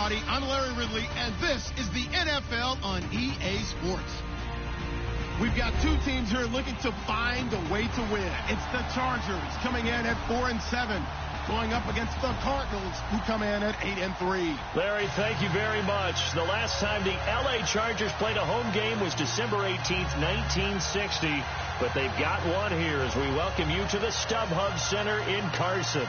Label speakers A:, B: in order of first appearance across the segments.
A: everybody. I'm Larry Ridley, and this is the NFL on EA Sports. We've got two teams here looking to find a way to win. It's the Chargers coming in at 4-7, going up against the Cardinals, who come in at 8-3.
B: Larry, thank you very much. The last time the L.A. Chargers played a home game was December 18th, 1960. But they've got one here as we welcome you to the StubHub Center in Carson.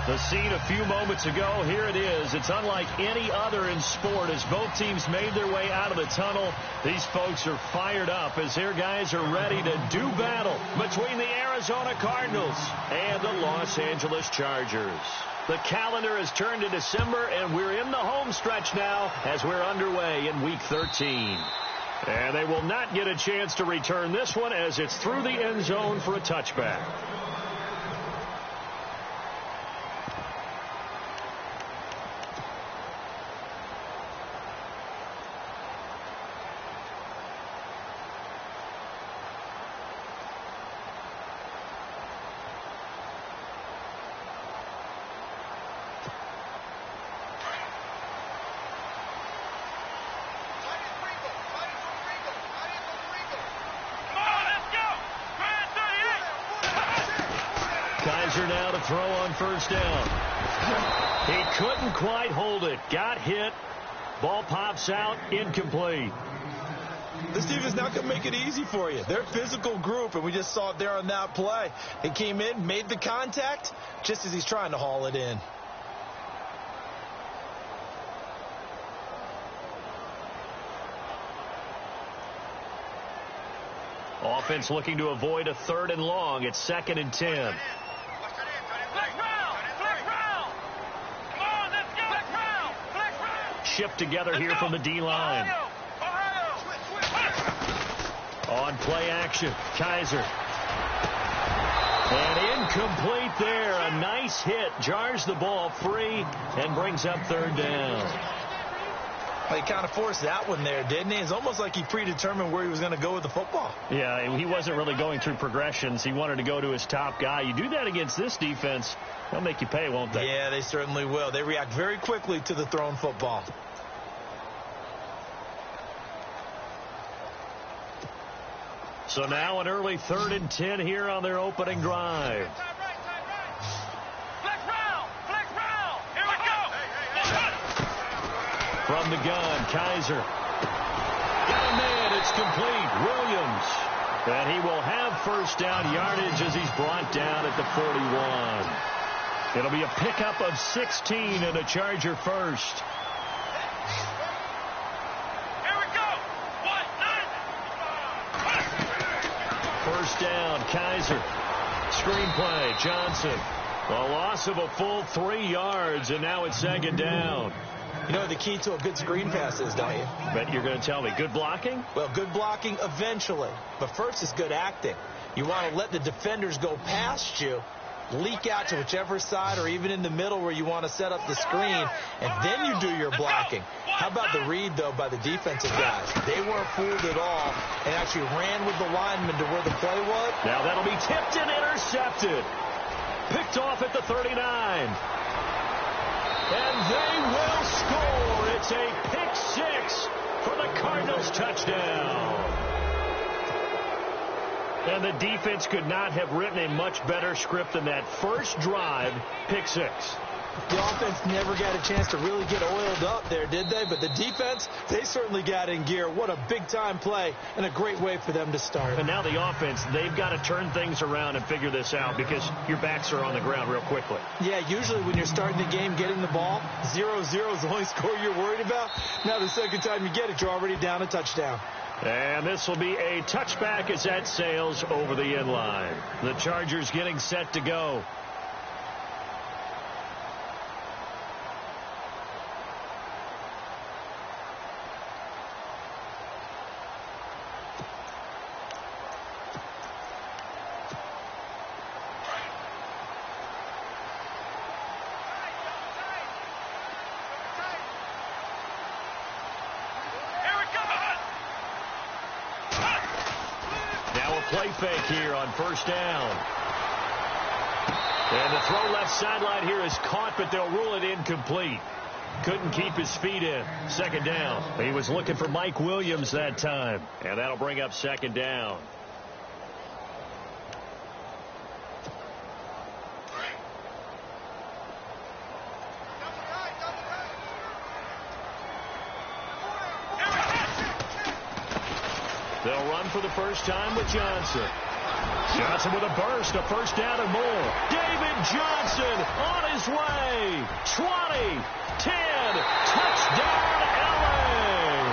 B: The scene a few moments ago, here it is. It's unlike any other in sport as both teams made their way out of the tunnel. These folks are fired up as their guys are ready to do battle between the Arizona Cardinals and the Los Angeles Chargers. The calendar has turned to December, and we're in the home stretch now as we're underway in Week 13. And they will not get a chance to return this one as it's through the end zone for a touchback. Now to throw on first down. He couldn't quite hold it. Got hit. Ball pops out. Incomplete.
C: This team is not going to make it easy for you. They're a physical group, and we just saw it there on that play. He came in, made the contact, just as he's trying to haul it in.
B: Offense looking to avoid a 3rd and long. It's 2nd and 10. Shipped together here from the D-line. On play action, Kaiser. And incomplete there. A nice hit. Jars the ball free and brings up 3rd down.
C: He kind of forced that one there, didn't he? It's almost like he predetermined where he was going to go with the football.
B: Yeah, he wasn't really going through progressions. He wanted to go to his top guy. You do that against this defense, they'll make you pay, won't they?
C: Yeah, they certainly will. They react very quickly to the thrown football.
B: So now an early 3rd and 10 here on their opening drive.
D: Here we go.
B: From the gun, Kaiser. Got a man. It's complete. Williams. And he will have first down yardage as he's brought down at the 41. It'll be a pickup of 16 and a Charger first. First down, Kaiser. Screenplay, Johnson. A loss of a full 3 yards, and now it's 2nd down.
C: You know the key to a good screen pass is, don't you?
B: Bet you're going to tell me. Good blocking?
C: Well, good blocking eventually. But first is good acting. You want to let the defenders go past you, leak out to whichever side or even in the middle where you want to set up the screen, and then you do your blocking. How about the read, though, by the defensive guys? They weren't fooled at all and actually ran with the lineman to where the play was.
B: Now that'll be tipped and intercepted. Picked off at the 39. And they will score. It's a pick 6 for the Cardinals touchdown. And the defense could not have written a much better script than that first drive, pick 6.
C: The offense never got a chance to really get oiled up there, did they? But the defense, they certainly got in gear. What a big-time play and a great way for them to start.
B: And now the offense, they've got to turn things around and figure this out because your backs are on the ground real quickly.
C: Yeah, usually when you're starting the game, getting the ball, 0-0 is the only score you're worried about. Now the second time you get it, you're already down a touchdown.
B: And this will be a touchback as that sails over the end line. The Chargers getting set to go. Play fake here on first down. And the throw left sideline here is caught, but they'll rule it incomplete. Couldn't keep his feet in. Second down. He was looking for Mike Williams that time. And that'll bring up second down. They'll run for the first time with Johnson. Johnson with a burst, a first down and more. David Johnson on his way. 20, 10, touchdown LA.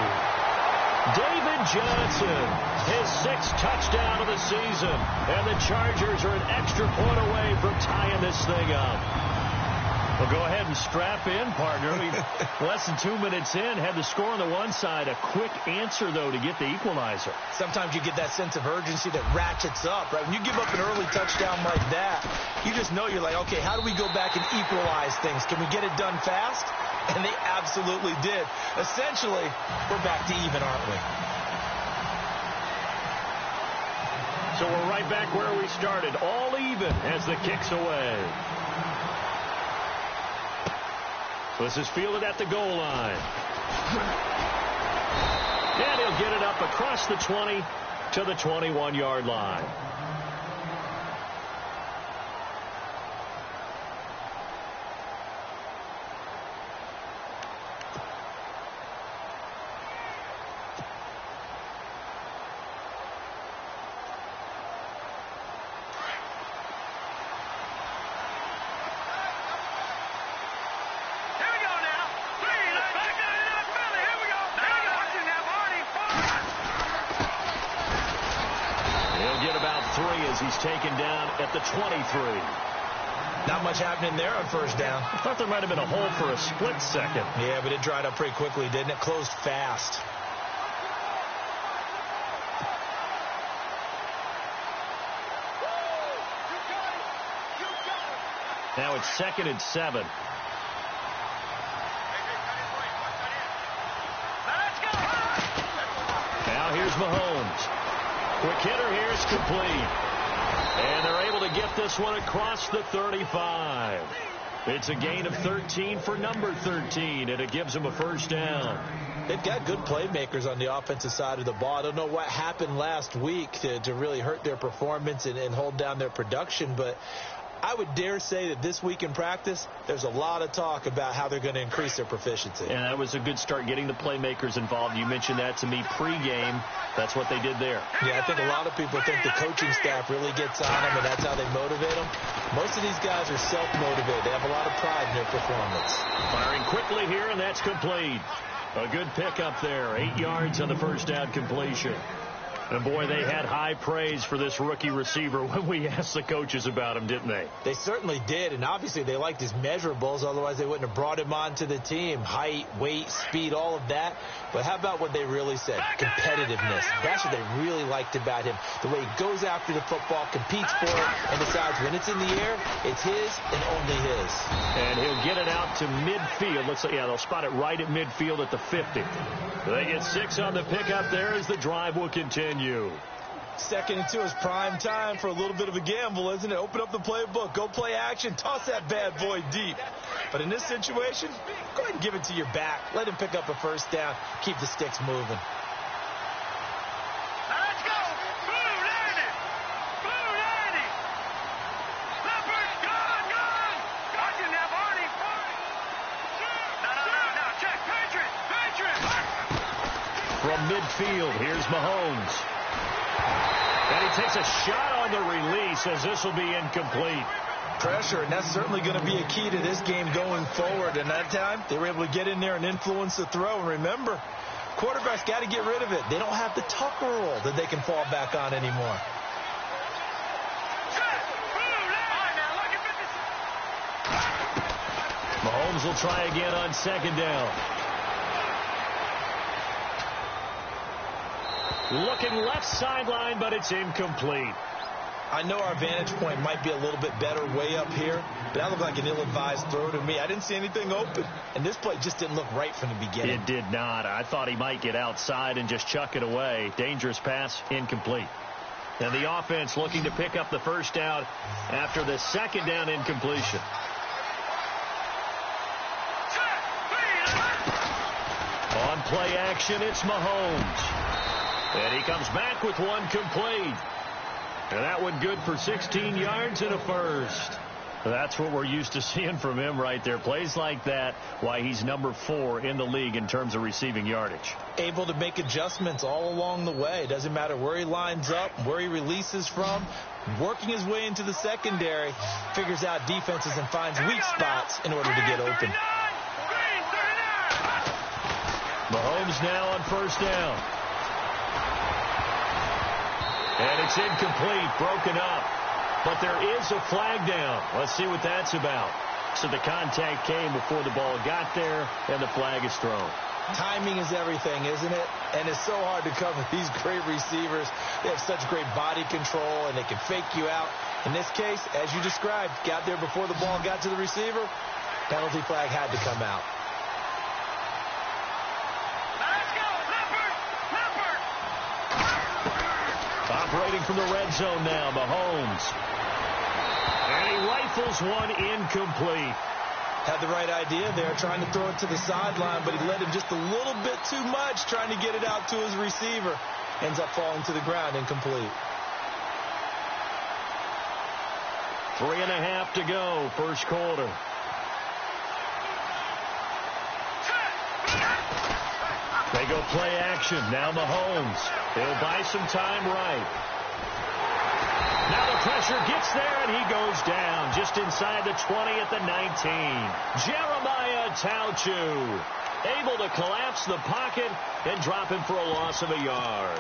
B: David Johnson, his 6th touchdown of the season. And the Chargers are an extra point away from tying this thing up. Well, go ahead and strap in, partner. Less than 2 minutes in, had the score on the one side. A quick answer, though, to get the equalizer.
C: Sometimes you get that sense of urgency that ratchets up, right? When you give up an early touchdown like that, you just know you're like, okay, how do we go back and equalize things? Can we get it done fast? And they absolutely did. Essentially, we're back to even, aren't we?
B: So we're right back where we started, all even as the kick's away. This is fielded at the goal line. And he'll get it up across the 20 to the 21-yard line. He's taken down at the 23.
C: Not much happening there on first down.
B: I thought there might have been a hole for a split second.
C: Yeah, but it dried up pretty quickly, didn't it? Closed fast.
B: Now it's 2nd and 7. Now here's Mahomes. Quick hitter here is complete. And they're able to get this one across the 35. It's a gain of 13 for number 13, and it gives them a first down.
C: They've got good playmakers on the offensive side of the ball. I don't know what happened last week to really hurt their performance and hold down their production, but I would dare say that this week in practice, there's a lot of talk about how they're going to increase their proficiency.
B: And that was a good start, getting the playmakers involved. You mentioned that to me pregame. That's what they did there.
C: Yeah, I think a lot of people think the coaching staff really gets on them, and that's how they motivate them. Most of these guys are self-motivated. They have a lot of pride in their performance.
B: Firing quickly here, and that's complete. A good pickup there. 8 yards on the first down completion. And, boy, they had high praise for this rookie receiver when we asked the coaches about him, didn't they?
C: They certainly did, and obviously they liked his measurables. Otherwise, they wouldn't have brought him onto the team. Height, weight, speed, all of that. But how about what they really said? Competitiveness. That's what they really liked about him. The way he goes after the football, competes for it, and decides when it's in the air, it's his and only his.
B: And he'll get it out to midfield. Let's say, yeah, they'll spot it right at midfield at the 50. They get 6 on the pickup there as the drive will continue.
C: 2nd and 2 is prime time for a little bit of a gamble, isn't it? Open up the playbook. Go play action. Toss that bad boy deep. But in this situation, go ahead and give it to your back. Let him pick up a first down. Keep the sticks moving.
D: Let's go. Blue Lady. Blue Lady. Leopard. Gun. Watching that, Barney. No. Check. Patriot.
B: From midfield, here's Mahomes. And he takes a shot on the release as this will be incomplete.
C: Pressure, and that's certainly going to be a key to this game going forward. And that time, they were able to get in there and influence the throw. And remember, quarterbacks got to get rid of it. They don't have the Tucker rule that they can fall back on anymore.
B: Mahomes will try again on 2nd down. Looking left sideline, but it's incomplete.
C: I know our vantage point might be a little bit better way up here, but that looked like an ill-advised throw to me. I didn't see anything open, and this play just didn't look right from the beginning.
B: It did not. I thought he might get outside and just chuck it away. Dangerous pass, incomplete. And the offense looking to pick up the first down after the 2nd down incompletion. On play action, it's Mahomes. And he comes back with one complete. And that one good for 16 yards and a first. That's what we're used to seeing from him right there. Plays like that, why he's number 4 in the league in terms of receiving yardage.
C: Able to make adjustments all along the way. Doesn't matter where he lines up, where he releases from. Working his way into the secondary. Figures out defenses and finds weak spots in order to get open.
B: Mahomes now on first down. And it's incomplete, broken up. But there is a flag down. Let's see what that's about. So the contact came before the ball got there, and the flag is thrown.
C: Timing is everything, isn't it? And it's so hard to cover these great receivers. They have such great body control, and they can fake you out. In this case, as you described, got there before the ball got to the receiver. Penalty flag had to come out.
B: Operating from the red zone now, Mahomes. And he rifles one incomplete.
C: Had the right idea there, trying to throw it to the sideline, but he led him just a little bit too much, trying to get it out to his receiver. Ends up falling to the ground, incomplete.
B: 3.5 to go, first quarter. They go play action. Now Mahomes. He'll buy some time right. Now the pressure gets there, and he goes down just inside the 20 at the 19. Jeremiah Tauchu able to collapse the pocket and drop him for a loss of a yard.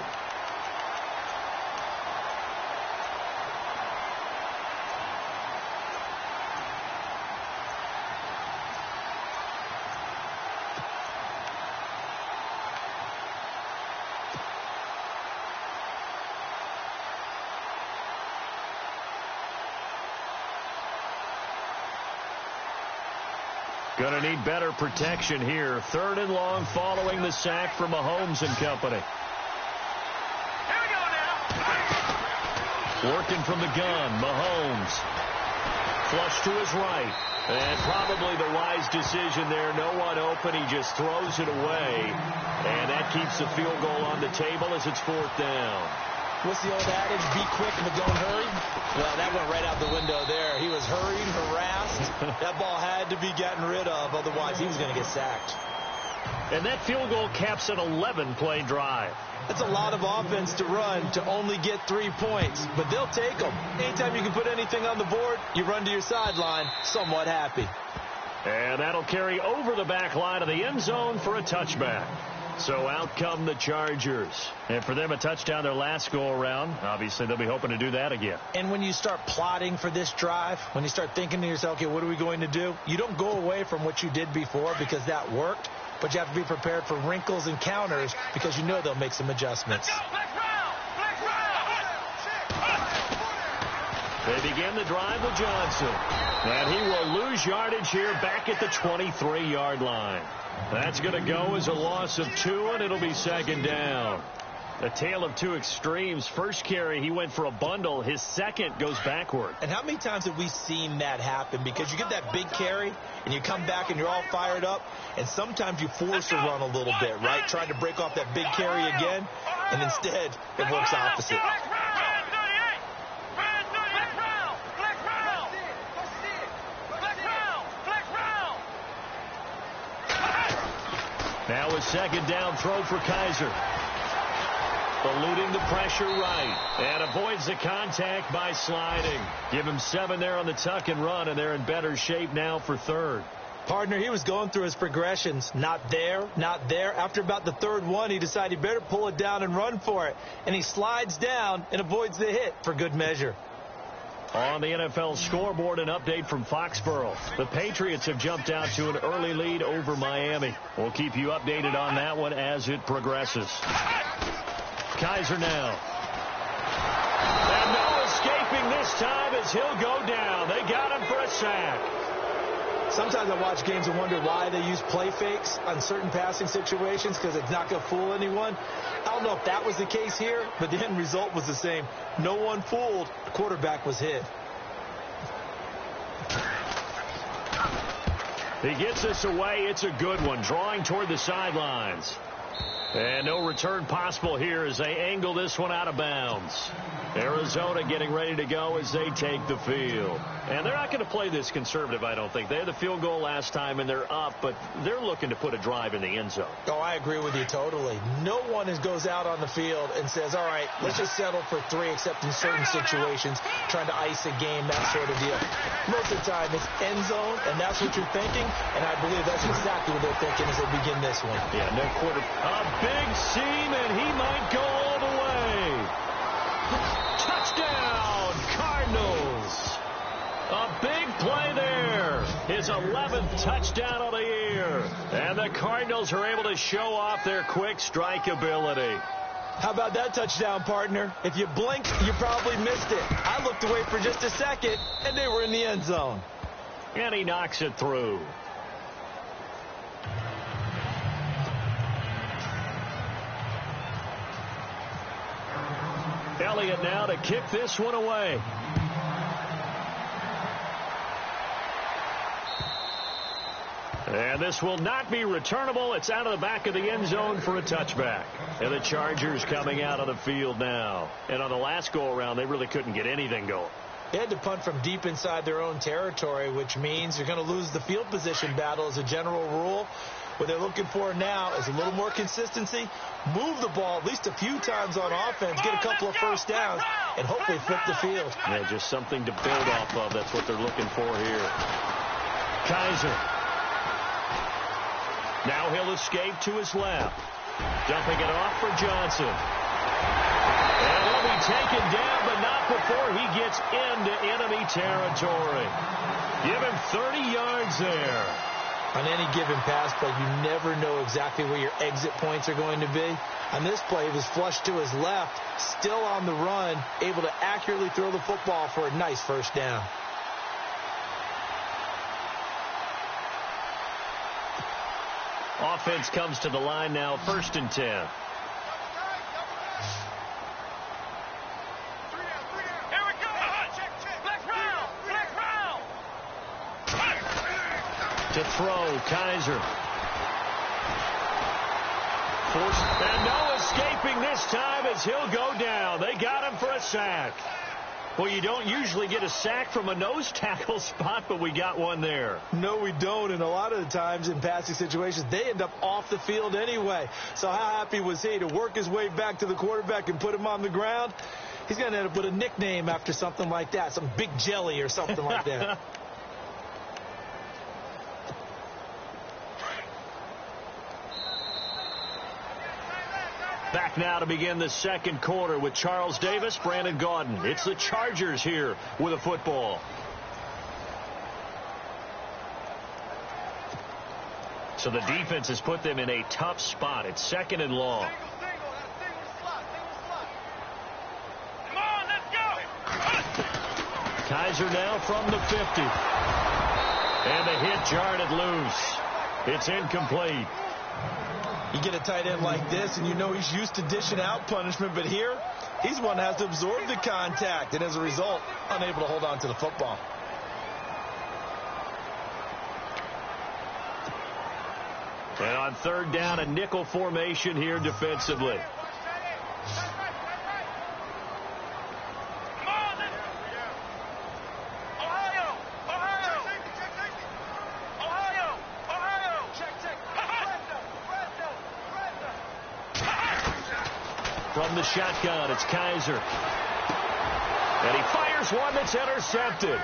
B: Going to need better protection here. 3rd and long following the sack from Mahomes and company.
D: Here we go now.
B: Working from the gun, Mahomes. Flush to his right. And probably the wise decision there. No one open. He just throws it away. And that keeps the field goal on the table as it's 4th down.
C: What's the old adage? Be quick but don't hurry. Well, that went right out the window there. He was hurried, harassed. That ball had to be gotten rid of. Otherwise, he was going to get sacked.
B: And that field goal caps an 11-play drive.
C: That's a lot of offense to run to only get 3 points. But they'll take them. Anytime you can put anything on the board, you run to your sideline somewhat happy.
B: And that'll carry over the back line of the end zone for a touchback. So out come the Chargers. And for them, a touchdown their last go-around. Obviously, they'll be hoping to do that again.
C: And when you start plotting for this drive, when you start thinking to yourself, okay, what are we going to do? You don't go away from what you did before because that worked. But you have to be prepared for wrinkles and counters because you know they'll make some adjustments.
B: They begin the drive with Johnson. And he will lose yardage here back at the 23-yard line. That's going to go as a loss of 2, and it'll be 2nd down. A tale of two extremes. First carry, he went for a bundle. His second goes backward.
C: And how many times have we seen that happen? Because you get that big carry, and you come back and you're all fired up, and sometimes you force a run a little bit, right? Trying to break off that big carry again, and instead it works opposite.
B: Now a 2nd down throw for Kaiser. Eluding the pressure right. And avoids the contact by sliding. Give him 7 there on the tuck and run, and they're in better shape now for 3rd.
C: Partner, he was going through his progressions. Not there, not there. After about the 3rd one, he decided he better pull it down and run for it. And he slides down and avoids the hit for good measure.
B: On the NFL scoreboard, an update from Foxborough. The Patriots have jumped out to an early lead over Miami. We'll keep you updated on that one as it progresses. Kaiser now. And no escaping this time as he'll go down. They got him for a sack.
C: Sometimes I watch games and wonder why they use play fakes on certain passing situations because it's not going to fool anyone. I don't know if that was the case here, but the end result was the same. No one fooled. The quarterback was hit.
B: He gets this away. It's a good one, drawing toward the sidelines. And no return possible here as they angle this one out of bounds. Arizona getting ready to go as they take the field. And they're not going to play this conservative, I don't think. They had the field goal last time, and they're up, but they're looking to put a drive in the end zone.
C: Oh, I agree with you totally. No one goes out on the field and says, all right, let's just settle for 3, except in certain situations, trying to ice a game, that sort of deal. Most of the time, it's end zone, and that's what you're thinking, and I believe that's exactly what they're thinking as they begin this one.
B: Yeah, no quarter. A big seam, and he might go all the way. Touchdown, Cardinals. A big play there. His 11th touchdown of the year. And the Cardinals are able to show off their quick strike ability.
C: How about that touchdown, partner? If you blinked, you probably missed it. I looked away for just a second, and they were in the end zone.
B: And he knocks it through. Elliott now to kick this one away. And this will not be returnable. It's out of the back of the end zone for a touchback. And the Chargers coming out of the field now. And on the last go-around, they really couldn't get anything going.
C: They had to punt from deep inside their own territory, which means you're going to lose the field position battle as a general rule. What they're looking for now is a little more consistency, move the ball at least a few times on offense, get a couple of first downs, and hopefully flip the field.
B: Yeah, just something to build off of. That's what they're looking for here. Kaiser. Now he'll escape to his left. Dumping it off for Johnson. And he'll be taken down, but not before he gets into enemy territory. Give him 30 yards there.
C: On any given pass play, you never know exactly where your exit points are going to be. On this play, he was flushed to his left, still on the run, able to accurately throw the football for a nice first down.
B: Offense comes to the line now, 1st and 10. To throw, Kaiser. And no escaping this time as he'll go down. They got him for a sack. Well, you don't usually get a sack from a nose tackle spot, but we got one there.
C: No, we don't, and a lot of the times in passing situations, they end up off the field anyway. So how happy was he to work his way back to the quarterback and put him on the ground? He's going to end up with a nickname after something like that, some Big Jelly or something like that.
B: Back now to begin the second quarter with Charles Davis, Brandon Gaudin. It's the Chargers here with a football. So the defense has put them in a tough spot. It's 2nd and long.
D: Come on, let's go.
B: Kaiser now from the 50. And the hit jarred it loose. It's incomplete.
C: You get a tight end like this, and you know he's used to dishing out punishment, but here, he's one that has to absorb the contact, and as a result, unable to hold on to the football.
B: And on 3rd down, a nickel formation here defensively. From the shotgun, it's Kaiser. And he fires one that's intercepted.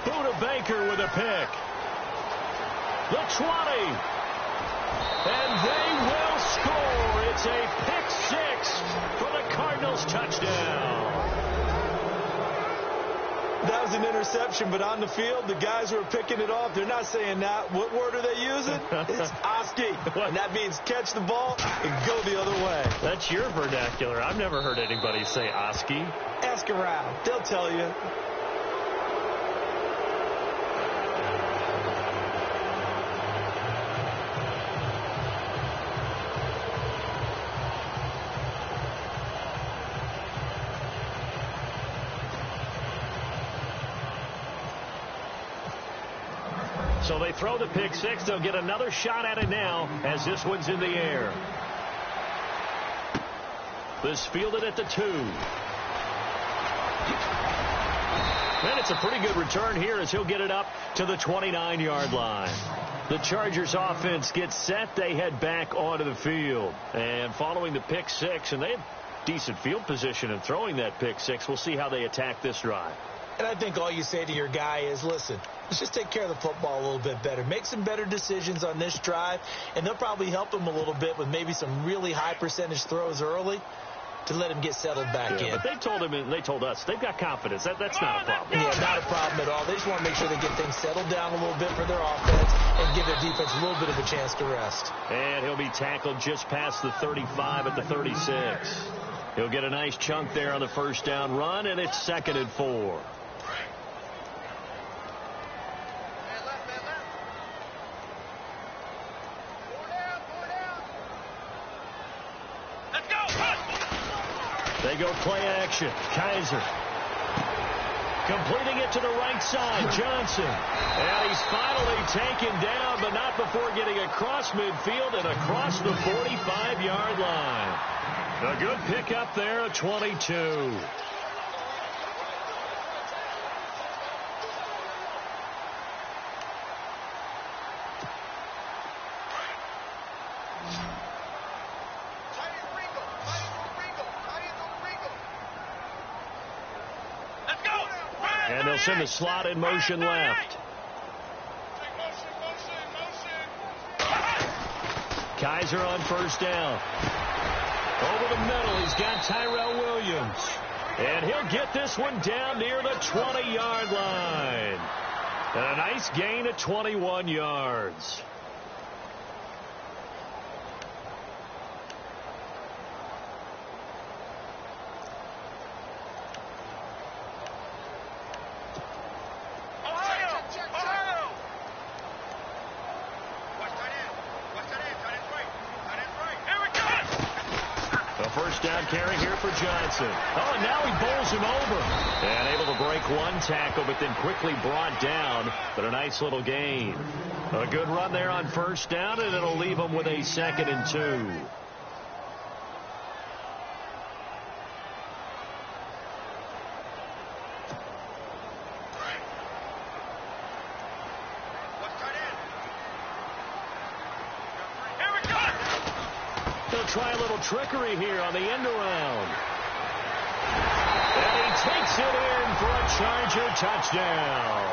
B: Buda Baker with a pick. The 20. And they will score. It's a pick 6 for the Cardinals touchdown.
C: That was an interception, but on the field, the guys who are picking it off, they're not saying that. What word are they using? It's Oski. And that means catch the ball and go the other way.
B: That's your vernacular. I've never heard anybody say Oski.
C: Ask around. They'll tell you.
B: So they throw the pick six. They'll get another shot at it now as this one's in the air. This fielded at the 2. And it's a pretty good return here as he'll get it up to the 29-yard line. The Chargers offense gets set. They head back onto the field. And following the pick six, and they have decent field position in throwing that pick six. We'll see how they attack this drive.
C: And I think all you say to your guy is, listen, let's just take care of the football a little bit better. Make some better decisions on this drive, and they'll probably help him a little bit with maybe some really high percentage throws early to let him get settled back in.
B: But they told him and they told us they've got confidence. That's not a problem.
C: Yeah, not a problem at all. They just want to make sure they get things settled down a little bit for their offense and give their defense a little bit of a chance to rest.
B: And he'll be tackled just past the 35 at the 36. He'll get a nice chunk there on the first down run, and it's 2nd and 4. They go play action. Kaiser completing it to the right side. Johnson. And he's finally taken down, but not before getting across midfield and across the 45-yard line. A good pickup there at 22. And they'll send the slot in motion left. Kaiser on first down. Over the middle, he's got Tyrell Williams. And he'll get this one down near the 20-yard line. And a nice gain of 21 yards. First down carry here for Johnson. Oh, and now he bowls him over. And able to break one tackle, but then quickly brought down. But a nice little gain. A good run there on first down, and it'll leave him with a 2nd and 2. Try a little trickery here on the end around. And he takes it in for a Charger touchdown.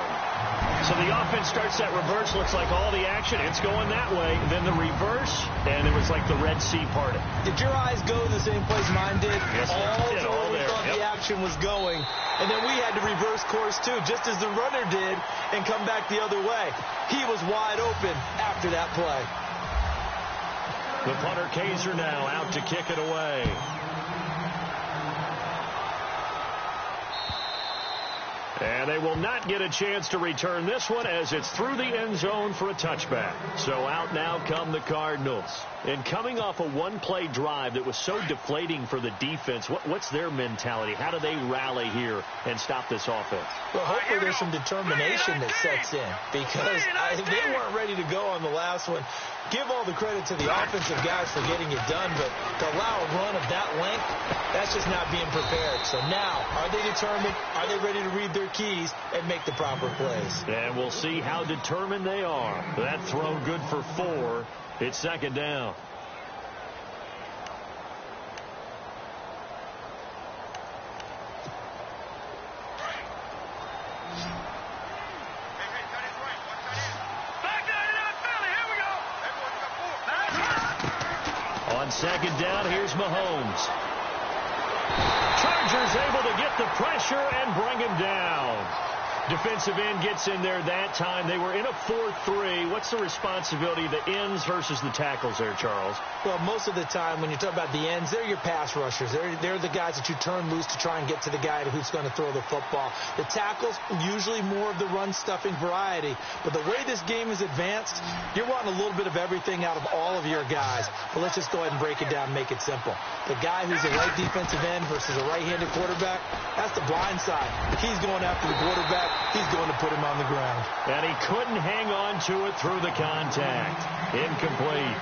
B: So the offense starts that reverse. Looks like all the action, it's going that way. Then the reverse, and it was like the Red Sea parted.
C: Did your eyes go to the same place mine did?
B: Yes, sir.
C: All we thought the action was going. And then we had to reverse course, too, just as the runner did, and come back the other way. He was wide open after that play.
B: The punter Kaiser now out to kick it away. And they will not get a chance to return this one as it's through the end zone for a touchback. So out now come the Cardinals. And coming off a one-play drive that was so deflating for the defense, what's their mentality? How do they rally here and stop this offense?
C: Well, hopefully there's some determination that sets in because they weren't ready to go on the last one. Give all the credit to the offensive guys for getting it done, but to allow a run of that length, that's just not being prepared. So now, are they determined? Are they ready to read their keys and make the proper plays?
B: And we'll see how determined they are. That throw good for 4. It's 2nd down. On 2nd down, here's Mahomes. Chargers able to get the pressure and bring him down. Defensive end gets in there that time. They were in a 4-3. What's the responsibility of the ends versus the tackles there, Charles?
C: Well, most of the time when you talk about the ends, they're your pass rushers. They're the guys that you turn loose to try and get to the guy who's going to throw the football. The tackles, usually more of the run-stuffing variety. But the way this game is advanced, you're wanting a little bit of everything out of all of your guys. But let's just go ahead and break it down and make it simple. The guy who's a right defensive end versus a right-handed quarterback, that's the blind side. He's going after the quarterback. He's going to put him on the ground.
B: And he couldn't hang on to it through the contact. Incomplete.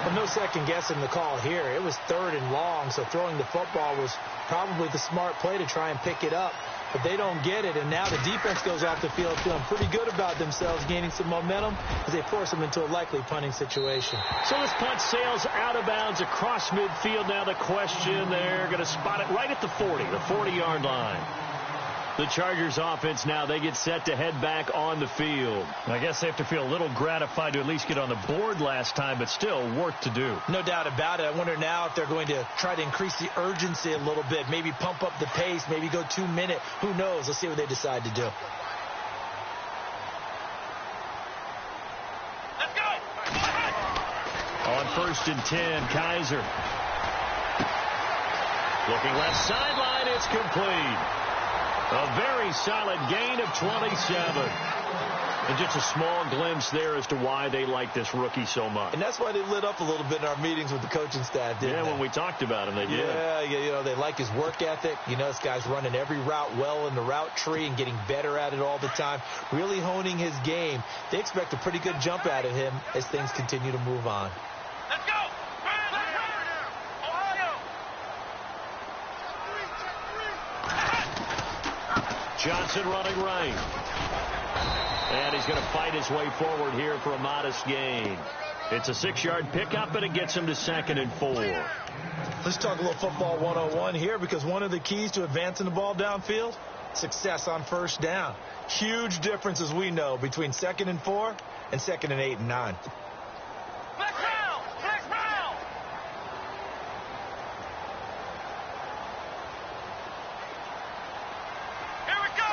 C: Well, no second guessing the call here. It was 3rd and long, so throwing the football was probably the smart play to try and pick it up. But they don't get it, and now the defense goes off the field feeling pretty good about themselves, gaining some momentum as they force them into a likely punting situation.
B: So this punt sails out of bounds across midfield. Now the question, they're going to spot it right at the 40, the 40-yard line. The Chargers offense now, they get set to head back on the field. I guess they have to feel a little gratified to at least get on the board last time, but still work to do.
C: No doubt about it. I wonder now if they're going to try to increase the urgency a little bit, maybe pump up the pace, maybe go 2-minute. Who knows? Let's see what they decide to do.
D: Let's go.
B: On 1st and 10, Kaiser. Looking left sideline, it's complete. A very solid gain of 27. And just a small glimpse there as to why they like this rookie so much.
C: And that's why they lit up a little bit in our meetings with the coaching staff, didn't they?
B: When we talked about him, they did.
C: Yeah, you know, they like his work ethic. You know, this guy's running every route well in the route tree and getting better at it all the time, really honing his game. They expect a pretty good jump out of him as things continue to move on.
D: Let's go. Ohio.
B: Johnson running right. And he's going to fight his way forward here for a modest gain. It's a 6-yard pickup, and it gets him to 2nd and 4.
C: Let's talk a little football 101 here, because one of the keys to advancing the ball downfield, success on 1st down. Huge difference, as we know, between 2nd and 4 and 2nd and 8 and 9.
D: Flex round. Flex round. Here we go.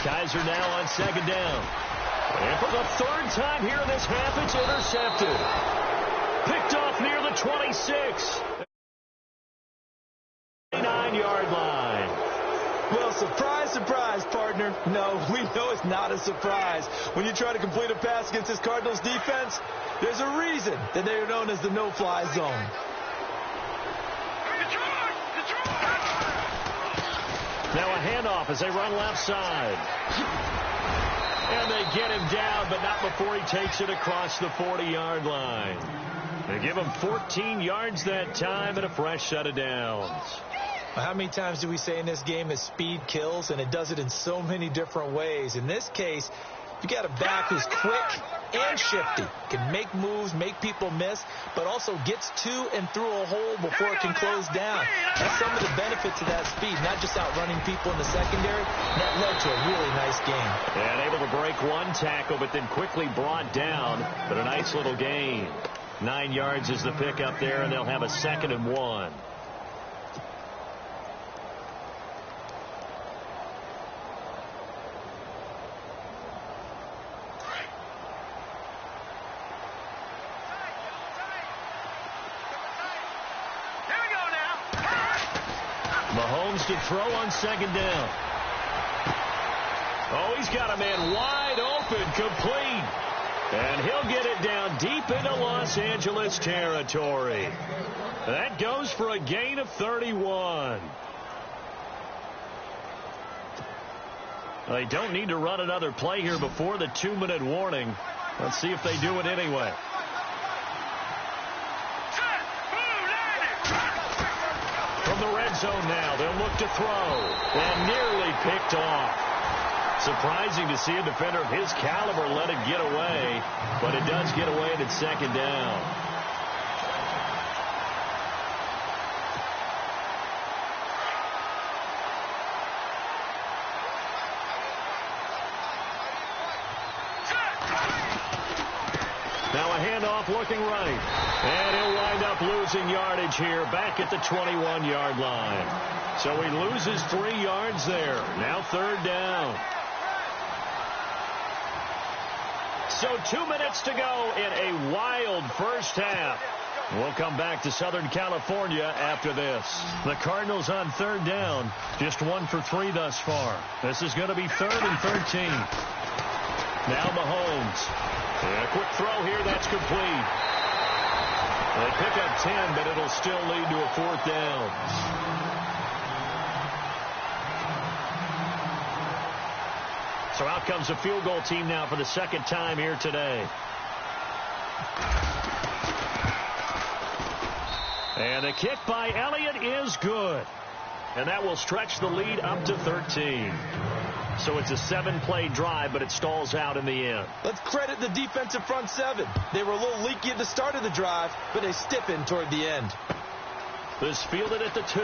B: Kaiser now on 2nd down. And for the 3rd time here in this half, it's intercepted. Picked off near the 26. 9-yard line.
C: Well, surprise, surprise, partner. No, we know it's not a surprise. When you try to complete a pass against this Cardinals defense, there's a reason that they are known as the no-fly zone.
B: Now a handoff as they run left side. And they get him down, but not before he takes it across the 40-yard line. They give him 14 yards that time and a fresh set of downs.
C: How many times do we say in this game that speed kills, and it does it in so many different ways? In this case, you got a back who's quick and shifty, can make moves, make people miss, but also gets to and through a hole before it can close down. That's some of the benefits of that speed, not just outrunning people in the secondary. And that led to a really nice game.
B: And able to break one tackle, but then quickly brought down, but a nice little gain. 9 yards is the pickup there, and they'll have a 2nd and 1. Mahomes to throw on 2nd down. Oh, he's got a man wide open, complete. And he'll get it down deep into Los Angeles territory. That goes for a gain of 31. They don't need to run another play here before the 2-minute warning. Let's see if they do it anyway. From the red zone now, they'll look to throw. And nearly picked off. Surprising to see a defender of his caliber let it get away, but it does get away and it's 2nd down. Now a handoff looking right. And he'll wind up losing yardage here back at the 21-yard line. So he loses 3 yards there. Now 3rd down. So 2 minutes to go in a wild first half. We'll come back to Southern California after this. The Cardinals on 3rd down. Just 1 for 3 thus far. This is going to be 3rd and 13. Now Mahomes. And a quick throw here. That's complete. They pick up 10, but it'll still lead to a 4th down. So out comes the field goal team now for the second time here today. And the kick by Elliott is good. And that will stretch the lead up to 13. So it's a 7-play drive, but it stalls out in the end.
C: Let's credit the defensive front seven. They were a little leaky at the start of the drive, but they stiffened toward the end.
B: This fielded at the 2.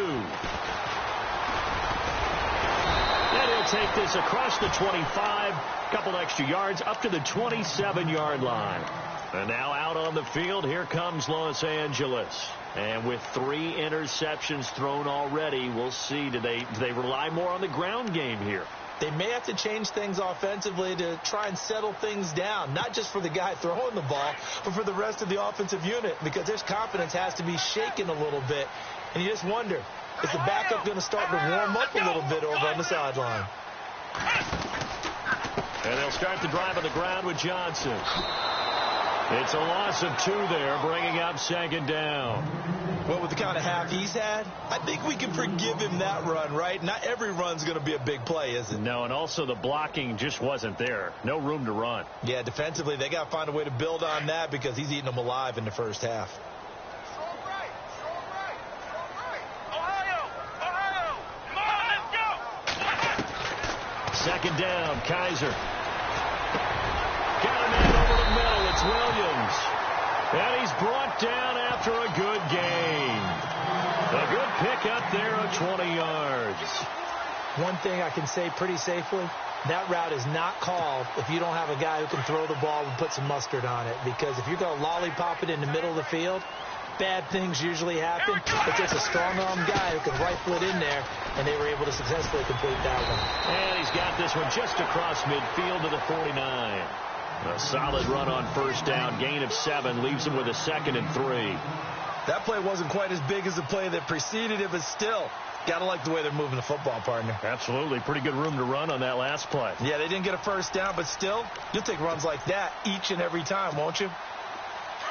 B: And he'll take this across the 25. Couple extra yards up to the 27-yard line. And now out on the field, here comes Los Angeles. And with 3 interceptions thrown already, we'll see. Do they rely more on the ground game here?
C: They may have to change things offensively to try and settle things down, not just for the guy throwing the ball, but for the rest of the offensive unit, because their confidence has to be shaken a little bit. And you just wonder, is the backup going to start to warm up a little bit over on the sideline?
B: And they'll start the drive on the ground with Johnson. It's a loss of 2 there, bringing up second down.
C: Well, with the kind of half he's had, I think we can forgive him that run, right? Not every run's going to be a big play, is it?
B: No, and also the blocking just wasn't there. No room to run.
C: Yeah, defensively, they got to find a way to build on that because he's eating them alive in the first half.
D: Ohio! Come on, let's go!
B: Second down, Kaiser. Got a man over the middle. It's Williams. And he's brought down after a good gain. A good pickup there of 20 yards.
C: One thing I can say pretty safely, that route is not called if you don't have a guy who can throw the ball and put some mustard on it. Because if you're going to lollipop it in the middle of the field, bad things usually happen. It's just a strong-arm guy who can rifle it in there, and they were able to successfully complete that one.
B: And he's got this one just across midfield to the 49. A solid run on first down. Gain of 7 leaves him with a 2nd and 3.
C: That play wasn't quite as big as the play that preceded it, but still, got to like the way they're moving the football, partner.
B: Absolutely. Pretty good room to run on that last play.
C: Yeah, they didn't get a first down, but still, you'll take runs like that each and every time, won't you?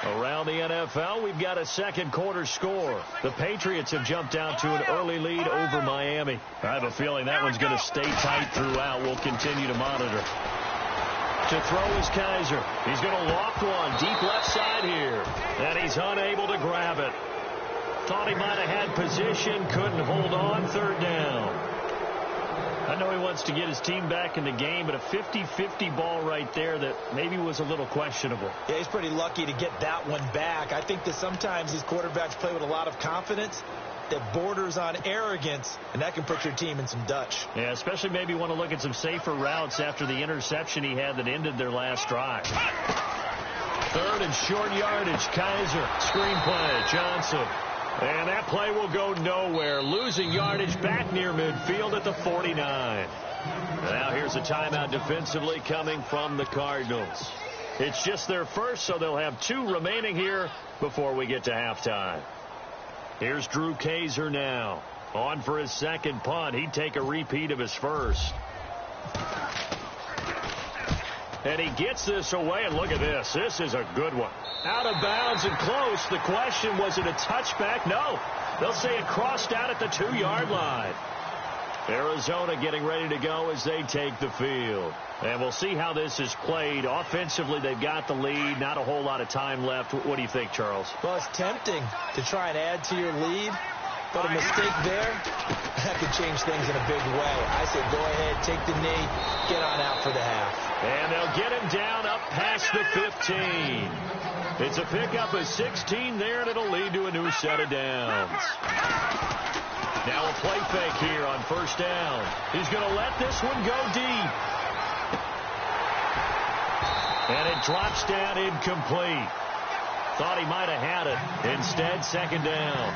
B: Around the NFL, we've got a second quarter score. The Patriots have jumped out to an early lead over Miami. I have a feeling that one's going to stay tight throughout. We'll continue to monitor. To throw is Kaiser. He's going to loft one deep left side here. And he's unable to grab it. Thought he might have had position. Couldn't hold on. 3rd down. I know he wants to get his team back in the game, but a 50-50 ball right there that maybe was a little questionable.
C: Yeah, he's pretty lucky to get that one back. I think that sometimes these quarterbacks play with a lot of confidence that borders on arrogance, and that can put your team in some Dutch.
B: Yeah, especially maybe want to look at some safer routes after the interception he had that ended their last drive. 3rd and short yardage. Kaiser. Screenplay. Johnson. And that play will go nowhere. Losing yardage back near midfield at the 49. Now here's a timeout defensively coming from the Cardinals. It's just their first, so they'll have 2 remaining here before we get to halftime. Here's Drew Kaiser now. On for his second punt. He'd take a repeat of his first. And he gets this away, and look at this. This is a good one. Out of bounds and close. The question, was it a touchback? No. They'll say it crossed out at the 2-yard line. Arizona getting ready to go as they take the field. And we'll see how this is played. Offensively, they've got the lead. Not a whole lot of time left. What do you think, Charles?
C: Well, it's tempting to try and add to your lead, but a mistake there, that could change things in a big way. I say go ahead, take the knee, get on out for the half.
B: And they'll get him down up past the 15. It's a pickup of 16 there, and it'll lead to a new set of downs. Now a play fake here on first down. He's going to let this one go deep. And it drops down incomplete. Thought he might have had it. Instead, second down.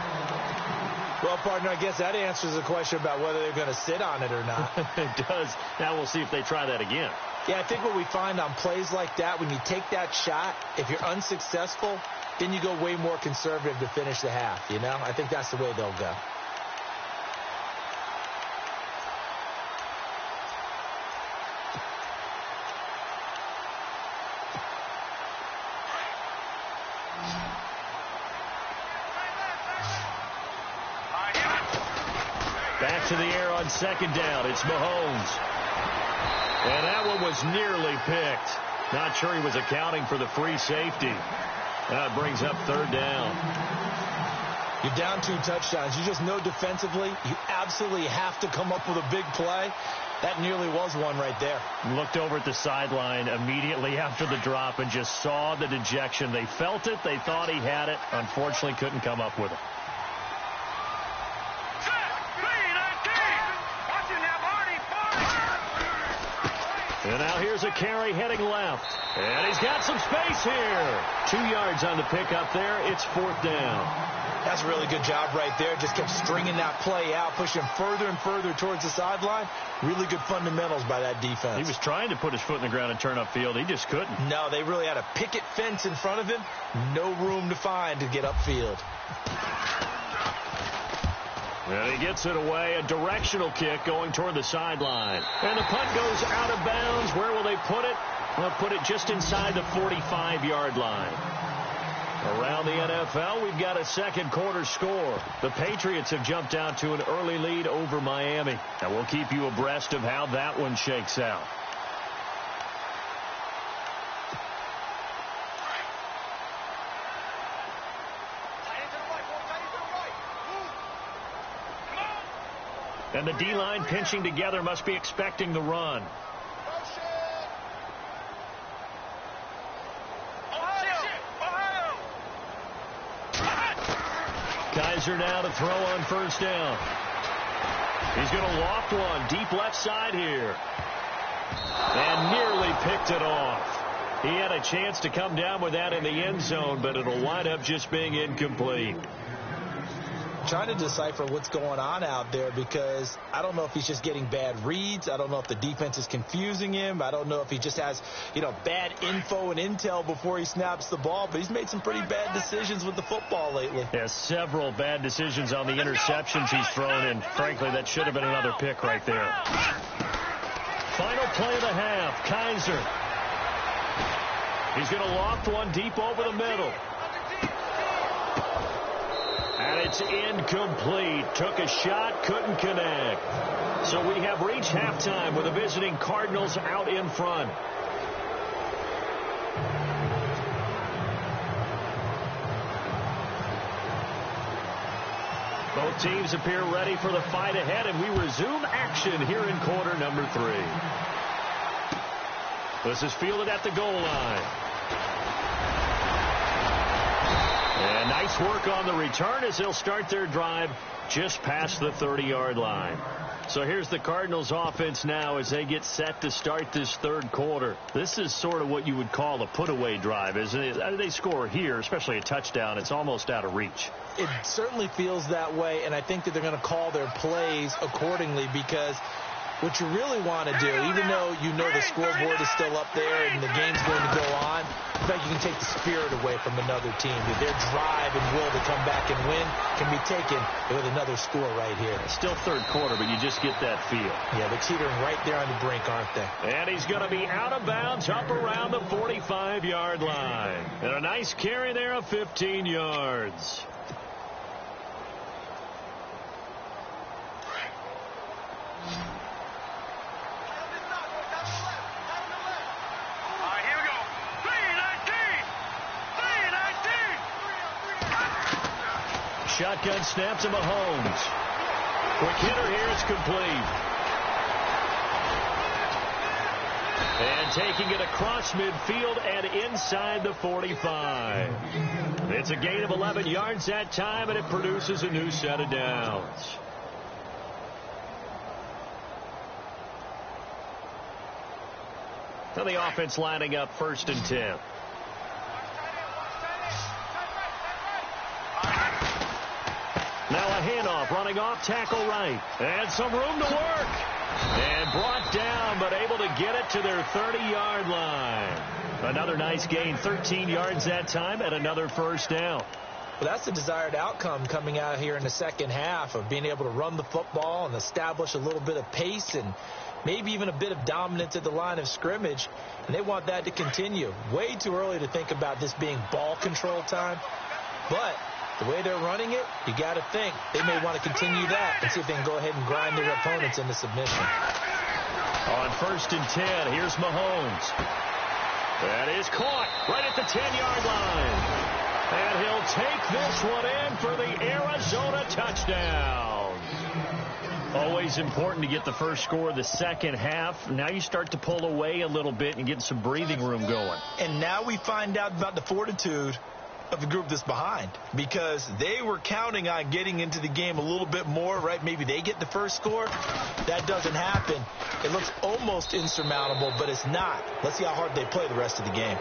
C: Well, partner, I guess that answers the question about whether they're going to sit on it or not.
B: It does. Now we'll see if they try that again.
C: Yeah, I think what we find on plays like that, when you take that shot, if you're unsuccessful, then you go way more conservative to finish the half, you know? I think that's the way they'll go.
B: Back to the air on second down. It's Mahomes. And that one was nearly picked. Not sure he was accounting for the free safety. That brings up third down.
C: You're down 2 touchdowns. You just know defensively you absolutely have to come up with a big play. That nearly was one right there.
B: Looked over at the sideline immediately after the drop and just saw the dejection. They felt it. They thought he had it. Unfortunately, couldn't come up with it. And now here's a carry heading left. And he's got some space here. 2 yards on the pickup there. It's 4th down.
C: That's a really good job right there. Just kept stringing that play out, pushing further and further towards the sideline. Really good fundamentals by that defense.
B: He was trying to put his foot in the ground and turn upfield. He just couldn't.
C: No, they really had a picket fence in front of him. No room to find to get upfield.
B: And he gets it away. A directional kick going toward the sideline. And the punt goes out of bounds. Where will they put it? They'll put it just inside the 45-yard line. Around the NFL, we've got a second quarter score. The Patriots have jumped out to an early lead over Miami. And we'll keep you abreast of how that one shakes out. And the D-line pinching together must be expecting the run. Kaiser now to throw on first down. He's going to loft one deep left side here. And nearly picked it off. He had a chance to come down with that in the end zone, but it'll wind up just being incomplete.
C: Trying to decipher what's going on out there because I don't know if he's just getting bad reads. I don't know if the defense is confusing him. I don't know if he just has, bad info and intel before he snaps the ball. But he's made some pretty bad decisions with the football lately.
B: Yeah, several bad decisions on the interceptions he's thrown in. Frankly, that should have been another pick right there. Final play of the half. Kaiser. He's going to loft one deep over the middle. And it's incomplete. Took a shot, couldn't connect. So we have reached halftime with the visiting Cardinals out in front. Both teams appear ready for the fight ahead, and we resume action here in quarter number 3. This is fielded at the goal line. And nice work on the return as they'll start their drive just past the 30-yard line. So here's the Cardinals offense now as they get set to start this third quarter. This is sort of what you would call a put-away drive, isn't it? They score here, especially a touchdown. It's almost out of reach.
C: It certainly feels that way, and I think that they're going to call their plays accordingly because what you really want to do, even though you know the scoreboard is still up there and the game's going to go on, I think you can take the spirit away from another team. Their drive and will to come back and win can be taken with another score right here.
B: It's still third quarter, but you just get that feel.
C: Yeah, they're teetering right there on the brink, aren't they?
B: And he's going to be out of bounds up around the 45-yard line. And a nice carry there of 15 yards. Shotgun snap to Mahomes. Quick hitter here, it's complete. And taking it across midfield and inside the 45. It's a gain of 11 yards that time, and it produces a new set of downs. Now the offense lining up 1st and 10. Now a handoff, running off tackle right. And some room to work. And brought down, but able to get it to their 30-yard line. Another nice gain, 13 yards that time, and another first down.
C: Well, that's the desired outcome coming out here in the second half of being able to run the football and establish a little bit of pace and maybe even a bit of dominance at the line of scrimmage. And they want that to continue. Way too early to think about this being ball control time. But the way they're running it, you got to think they may want to continue that and see if they can go ahead and grind their opponents into submission.
B: On 1st and 10, here's Mahomes. That is caught right at the 10-yard line. And he'll take this one in for the Arizona touchdown. Always important to get the first score of the second half. Now you start to pull away a little bit and get some breathing room going.
C: And now we find out about the fortitude of the group that's behind, because they were counting on getting into the game a little bit more, right? Maybe they get the first score. That doesn't happen. It looks almost insurmountable, but it's not. Let's see how hard they play the rest of the game.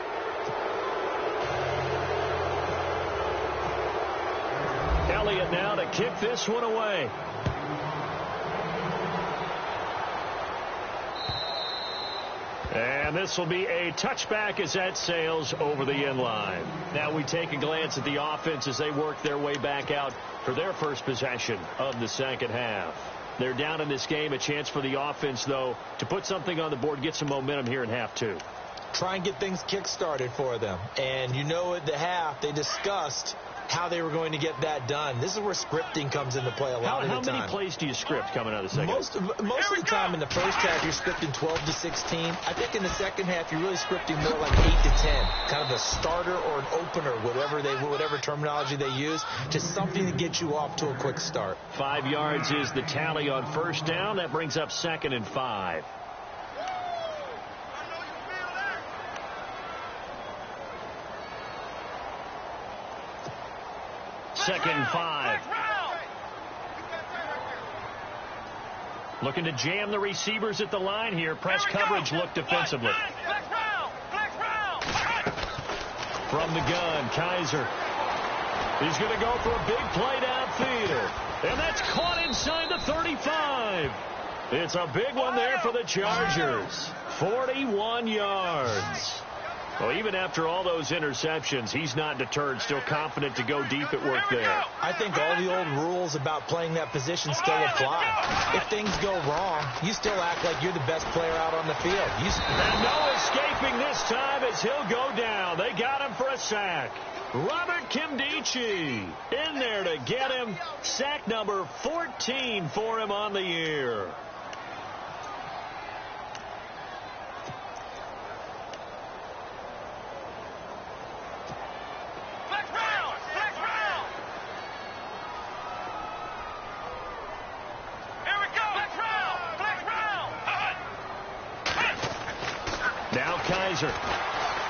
B: Elliott now to kick this one away. And this will be a touchback as that sails over the end line. Now we take a glance at the offense as they work their way back out for their first possession of the second half. They're down in this game. A chance for the offense, though, to put something on the board, get some momentum here in half two.
C: Try and get things kick-started for them. And you know at the half they discussed how they were going to get that done. This is where scripting comes into play a lot of the time.
B: How many plays do you script coming out of the second half?
C: Most of the time in the first half, you're scripting 12 to 16. I think in the second half, you're really scripting more like 8 to 10. Kind of a starter or an opener, whatever terminology they use, just something to get you off to a quick start.
B: 5 yards is the tally on first down. That brings up 2nd and 5. Second and 5. Looking to jam the receivers at the line here. Press coverage look defensively. From the gun, Kaiser. He's going to go for a big play downfield. And that's caught inside the 35. It's a big one there for the Chargers. 41 yards. Well, even after all those interceptions, he's not deterred, still confident to go deep at work there.
C: I think all the old rules about playing that position still apply. If things go wrong, you still act like you're the best player out on the field.
B: And no escaping this time as he'll go down. They got him for a sack. Robert Kimdichie in there to get him. Sack number 14 for him on the year.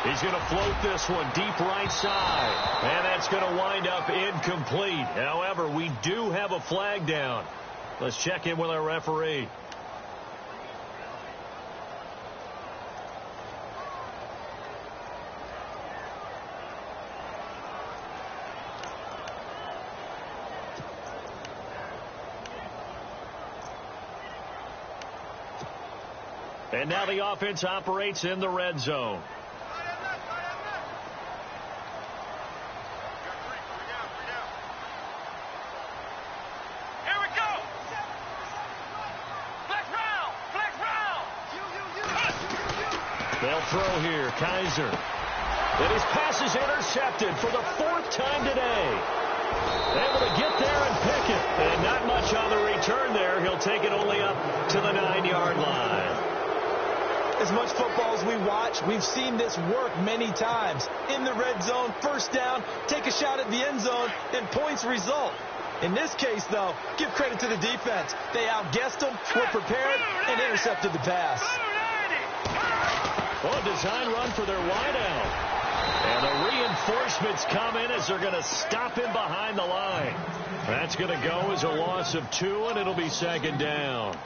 B: He's going to float this one deep right side. And that's going to wind up incomplete. However, we do have a flag down. Let's check in with our referee. And now the offense operates in the red zone.
D: Here we go. Flex round.
B: They'll throw here. Kaiser. And his pass is intercepted for the 4th time today. Able to get there and pick it. And not much on the return there. He'll take it only up to the 9-yard line.
C: As much football as we watch, we've seen this work many times. In the red zone, first down, take a shot at the end zone, and points result. In this case, though, give credit to the defense. They outguessed them, were prepared, and intercepted the pass.
B: Well, a design run for their wideout. And the reinforcements come in as they're going to stop him behind the line. That's going to go as a loss of 2, and it'll be 2nd down.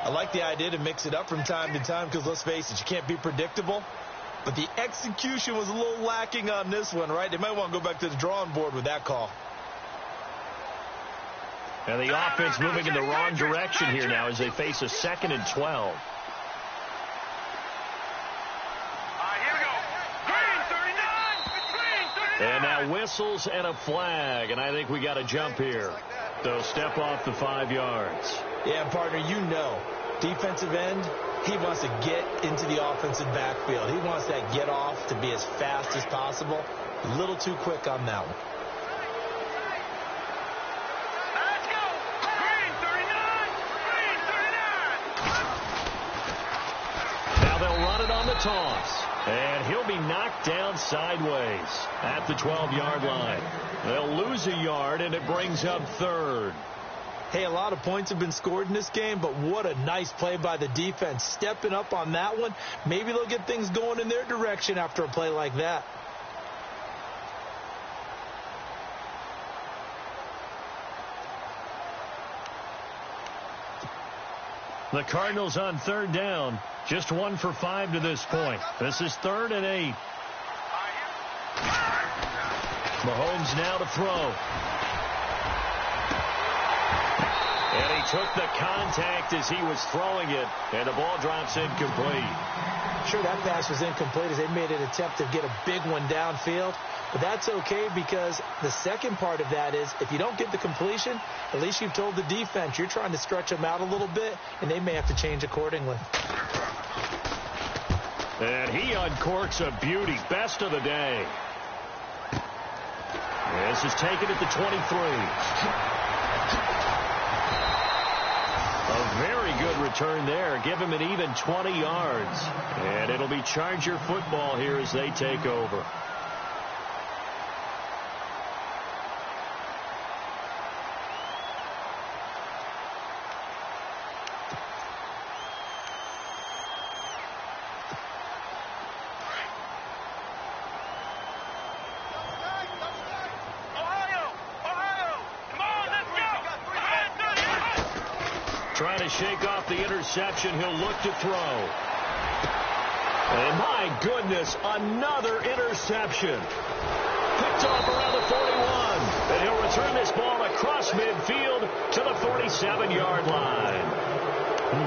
C: I like the idea to mix it up from time to time because, let's face it, you can't be predictable. But the execution was a little lacking on this one, right? They might want to go back to the drawing board with that call.
B: And the offense moving in the wrong direction here now as they face a 2nd and 12. And now whistles and a flag, and I think we got a jump here. They'll step off the 5 yards.
C: Yeah, partner, you know, defensive end, he wants to get into the offensive backfield. He wants that get off to be as fast as possible. A little too quick on that one.
D: Let's go. Green 39.
B: toss. And he'll be knocked down sideways at the 12-yard line. They'll lose a yard, and it brings up third.
C: Hey, a lot of points have been scored in this game, but what a nice play by the defense. Stepping up on that one. Maybe they'll get things going in their direction after a play like that.
B: The Cardinals on third down. Just 1 for 5 to this point. This is 3rd and 8. Mahomes now to throw. And he took the contact as he was throwing it, and the ball drops incomplete.
C: Sure, that pass was incomplete as they made an attempt to get a big one downfield. But that's okay because the second part of that is if you don't get the completion, at least you've told the defense you're trying to stretch them out a little bit, and they may have to change accordingly.
B: And he uncorks a beauty. Best of the day. This is taken at the 23. A very good return there. Give him an even 20 yards. And it'll be Charger football here as they take over. Trying to shake off the interception. He'll look to throw. And my goodness, another interception. Picked off around the 41. And he'll return this ball across midfield to the 47-yard line.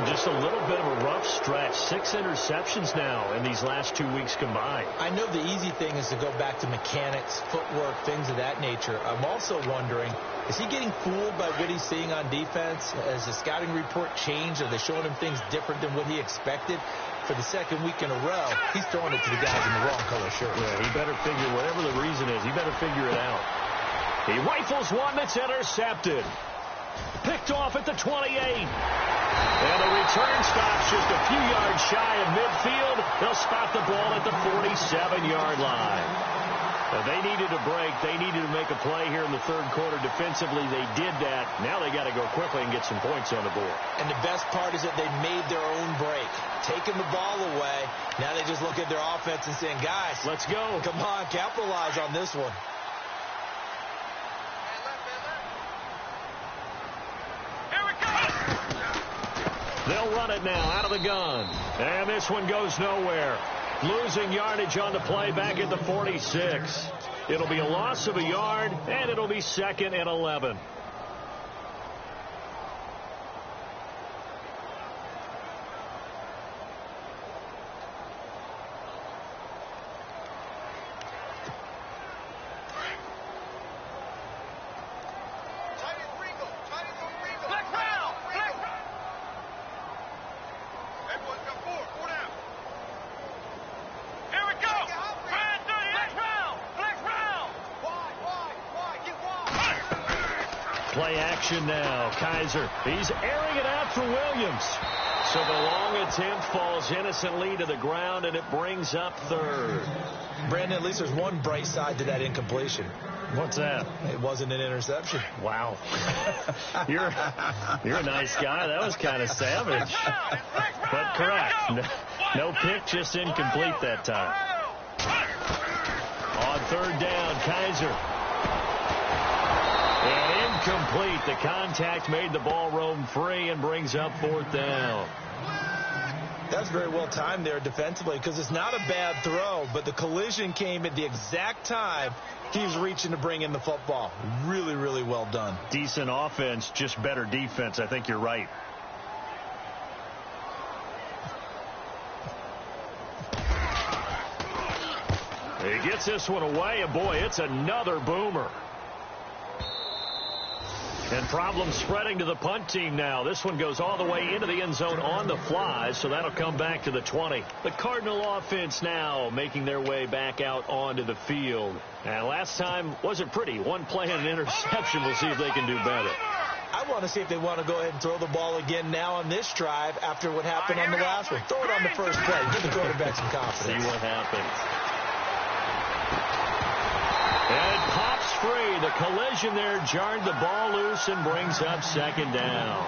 B: Just a little bit of a rough stretch. 6 interceptions now in these last 2 weeks combined.
C: I know the easy thing is to go back to mechanics, footwork, things of that nature. I'm also wondering, is he getting fooled by what he's seeing on defense? Has the scouting report changed? Are they showing him things different than what he expected? For the second week in a row, he's throwing it to the guys in the wrong color shirt.
B: Yeah, he better figure, whatever the reason is, he better figure it out. He rifles one that's intercepted. Picked off at the 28. And the return stops just a few yards shy of midfield. They'll spot the ball at the 47-yard line. They needed a break. They needed to make a play here in the third quarter. Defensively, they did that. Now they got to go quickly and get some points on the board.
C: And the best part is that they made their own break. Taking the ball away. Now they just look at their offense and saying, guys,
B: let's go.
C: Come on, capitalize on this one.
B: They'll run it now out of the gun. And this one goes nowhere. Losing yardage on the play back at the 46. It'll be a loss of a yard, and it'll be 2nd and 11. Play action now. Kaiser. He's airing it out for Williams. So the long attempt falls innocently to the ground, and it brings up third.
C: Brandon, at least there's one bright side to that incompletion.
B: What's that?
C: It wasn't an interception.
B: Wow. You're a nice guy. That was kind of savage. But correct. No pick, just incomplete that time. On third down, Kaiser. And incomplete. The contact made the ball roam free and brings up 4th down.
C: That's very well timed there defensively because it's not a bad throw, but the collision came at the exact time he was reaching to bring in the football. Really, really well done.
B: Decent offense, just better defense. I think you're right. He gets this one away, and boy, it's another boomer. And problems spreading to the punt team now. This one goes all the way into the end zone on the fly, so that'll come back to the 20. The Cardinal offense now making their way back out onto the field. And last time wasn't pretty. One play and an interception. We'll see if they can do better.
C: I want to see if they want to go ahead and throw the ball again now on this drive after what happened on the last one. Throw it on the first play. Give the quarterback some confidence.
B: See what happens. And it pops free. The collision there jarred the ball loose and brings up second down.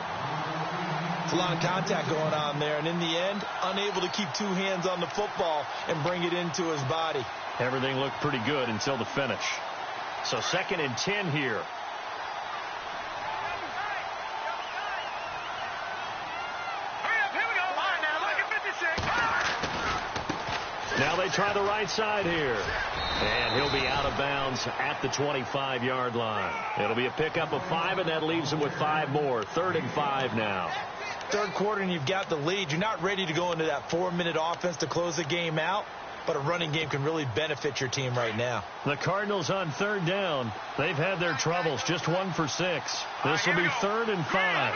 C: It's a lot of contact going on there, and in the end, unable to keep two hands on the football and bring it into his body.
B: Everything looked pretty good until the finish. So 2nd and 10 here. Now they try the right side here. And he'll be out of bounds at the 25-yard line. It'll be a pickup of 5, and that leaves him with 5 more. 3rd and 5 now.
C: Third quarter, and you've got the lead. You're not ready to go into that 4-minute offense to close the game out, but a running game can really benefit your team right now.
B: The Cardinals on 3rd down. They've had their troubles. Just 1 for 6. This will be 3rd and 5.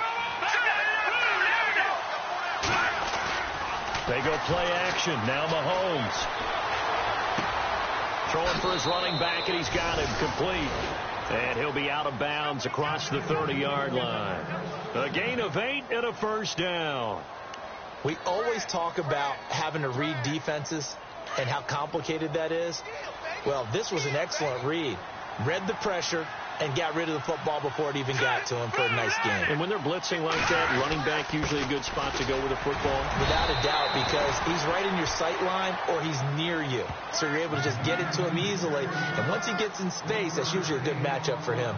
B: They go play action. Now Mahomes. Throwing for his running back, and he's got him complete. And he'll be out of bounds across the 30-yard line. A gain of 8 and a first down.
C: We always talk about having to read defenses and how complicated that is. Well, this was an excellent read. Read the pressure and got rid of the football before it even got to him for a nice game.
B: And when they're blitzing like that, running back usually a good spot to go with the football?
C: Without a doubt, because he's right in your sight line or he's near you. So you're able to just get it to him easily. And once he gets in space, that's usually a good matchup for him.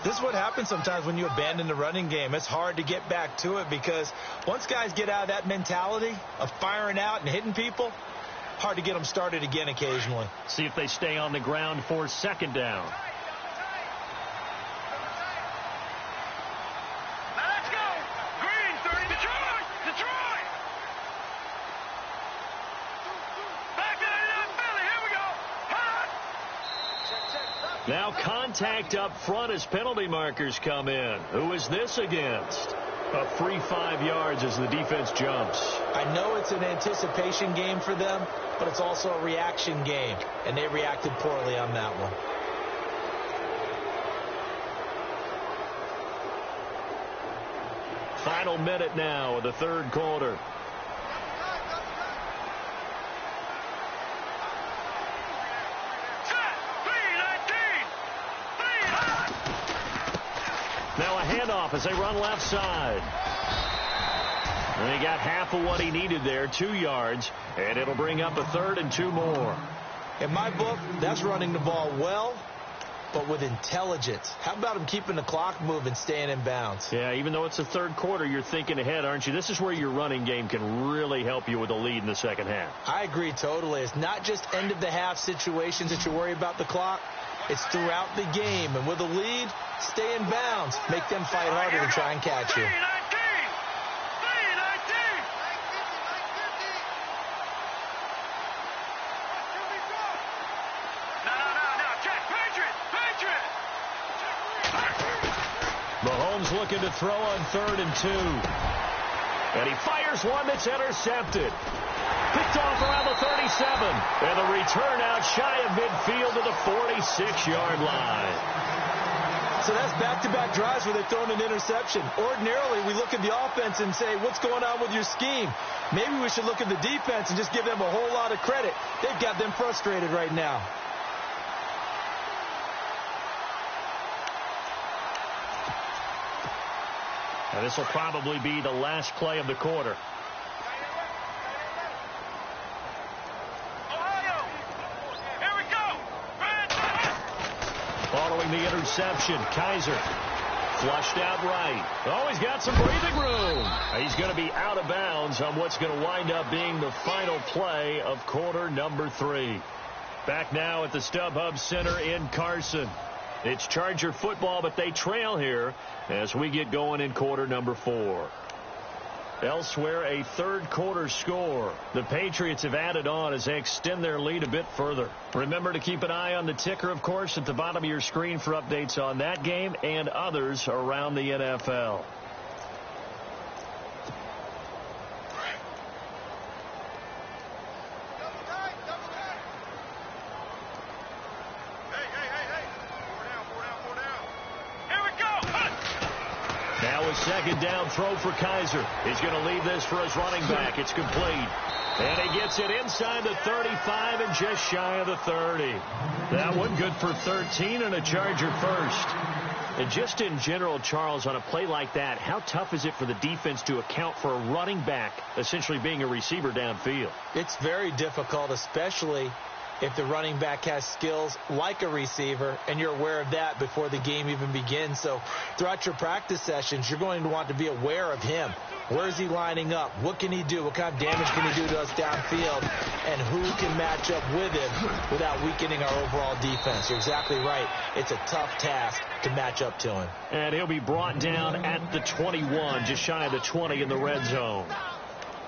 C: This is what happens sometimes when you abandon the running game. It's hard to get back to it because once guys get out of that mentality of firing out and hitting people, hard to get them started again occasionally.
B: See if they stay on the ground for 2nd down. Now contact up front as penalty markers come in. Who is this against? A free 5 yards as the defense jumps.
C: I know it's an anticipation game for them, but it's also a reaction game, and they reacted poorly on that one.
B: Final minute now of the 3rd quarter. Now a handoff as they run left side. And he got half of what he needed there, 2 yards, and it'll bring up a 3rd and 2 more.
C: In my book, that's running the ball well, but with intelligence. How about him keeping the clock moving, staying in bounds?
B: Yeah, even though it's the 3rd quarter, you're thinking ahead, aren't you? This is where your running game can really help you with a lead in the 2nd half.
C: I agree totally. It's not just end-of-the-half situations that you worry about the clock. It's throughout the game. And with a lead, stay in bounds. Make them fight harder to try and catch you.
B: Mahomes looking to throw on 3rd and 2. And he fires one that's intercepted. Picked off around the 37. And the return out shy of midfield to the 46-yard line.
C: So that's back-to-back drives where they've thrown an interception. Ordinarily, we look at the offense and say, what's going on with your scheme? Maybe we should look at the defense and just give them a whole lot of credit. They've got them frustrated right now.
B: Now this will probably be the last play of the quarter. Following the interception, Kaiser flushed out right. Oh, he's got some breathing room. He's going to be out of bounds on what's going to wind up being the final play of quarter number 3. Back now at the StubHub Center in Carson. It's Charger football, but they trail here as we get going in quarter number 4. Elsewhere, a 3rd quarter score. The Patriots have added on as they extend their lead a bit further. Remember to keep an eye on the ticker, of course, at the bottom of your screen for updates on that game and others around the NFL. second down throw for Kaiser. He's going to leave this for his running back. It's complete. And he gets it inside the 35 and just shy of the 30. That one good for 13 and a Charger first. And just in general, Charles, on a play like that, how tough is it for the defense to account for a running back essentially being a receiver downfield?
C: It's very difficult, especially if the running back has skills like a receiver, and you're aware of that before the game even begins. So throughout your practice sessions, you're going to want to be aware of him. Where is he lining up? What can he do? What kind of damage can he do to us downfield? And who can match up with him without weakening our overall defense? You're exactly right. It's a tough task to match up to him.
B: And he'll be brought down at the 21, just shy of the 20 in the red zone.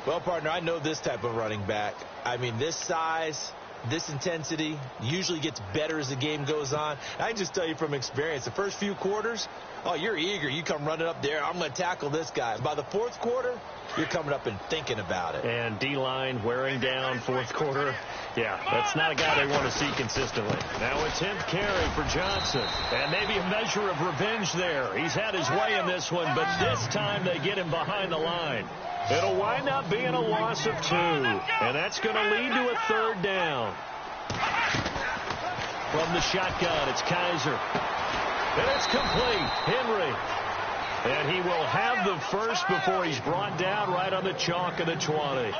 C: Well, partner, I know this type of running back. I mean, this size, this intensity usually gets better as the game goes on. I can just tell you from experience, the first few quarters, oh, you're eager. You come running up there. I'm going to tackle this guy. By the fourth quarter, you're coming up and thinking about it.
B: And D-line wearing down fourth quarter. Yeah, that's not a guy they want to see consistently. Now a 10th carry for Johnson. And maybe a measure of revenge there. He's had his way in this one, but this time they get him behind the line. It'll wind up being a loss of 2. And that's going to lead to a third down. From the shotgun, it's Kaiser. And it's complete. Henry. And he will have the first before he's brought down right on the chalk of the 20.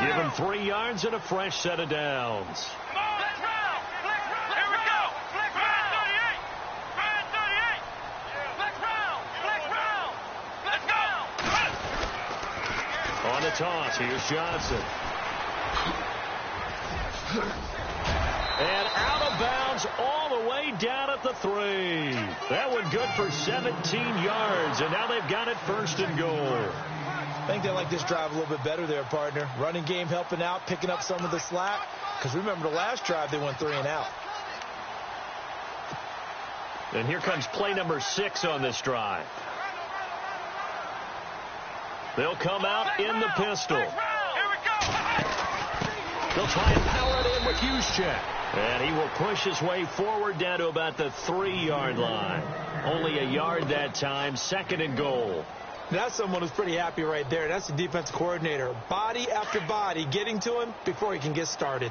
B: Give him 3 yards and a fresh set of downs. On the toss, here's Johnson. And out of bounds all the way down at the 3. That one good for 17 yards, and now they've got it first and goal.
C: I think they like this drive a little bit better there, partner. Running game helping out, picking up some of the slack. Because remember the last drive, they went 3 and out.
B: And here comes play number 6 on this drive. They'll come out in the pistol. They'll try and power it in with Juszczyk. And he will push his way forward down to about the 3-yard line. Only a yard that time, second and goal.
C: That's someone who's pretty happy right there. That's the defense coordinator. Body after body getting to him before he can get started.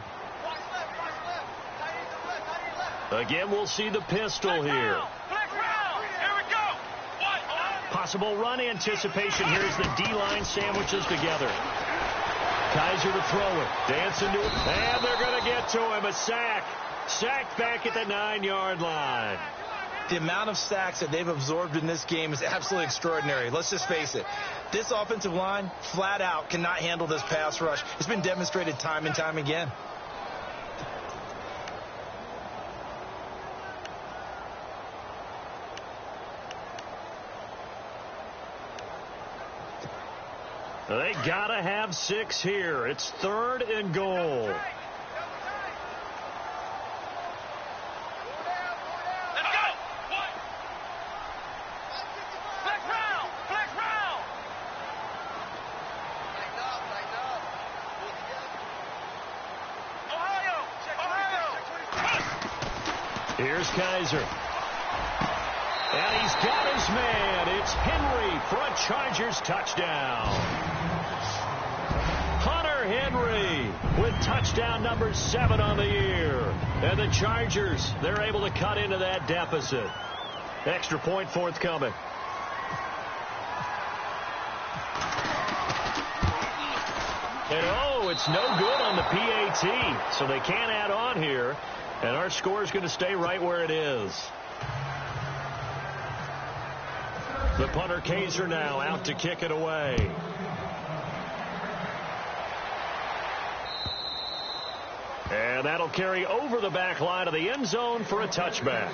B: Again, we'll see the pistol here. Possible run anticipation here as the D-line sandwiches together. Kaiser to throw it. Dancing to it. And they're going to get to him. A sack. Sacked back at the 9-yard line.
C: The amount of sacks that they've absorbed in this game is absolutely extraordinary. Let's just face it. This offensive line, flat out, cannot handle this pass rush. It's been demonstrated time and time again.
B: They got to have 6 here. It's third and goal. Here's Kaiser. And he's got his man. It's Henry for a Chargers touchdown. Hunter Henry with touchdown number 7 on the year. And the Chargers, they're able to cut into that deficit. Extra point forthcoming. And oh, it's no good on the PAT. So they can't add on here. And our score is going to stay right where it is. The punter Kaiser now out to kick it away. And that'll carry over the back line of the end zone for a touchback.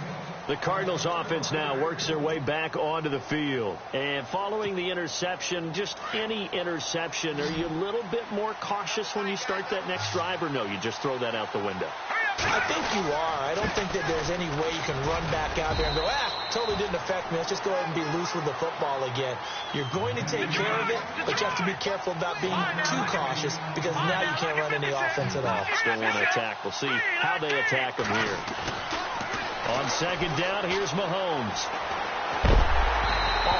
B: The Cardinals offense now works their way back onto the field. And following the interception, just any interception, are you a little bit more cautious when you start that next drive, or no, you just throw that out the window?
C: I think you are. I don't think that there's any way you can run back out there and go, totally didn't affect me. Let's just go ahead and be loose with the football again. You're going to take care of it, but you have to be careful about being too cautious because now you can't run any offense at all.
B: Still want to attack. We'll see how they attack them here. On second down, here's Mahomes.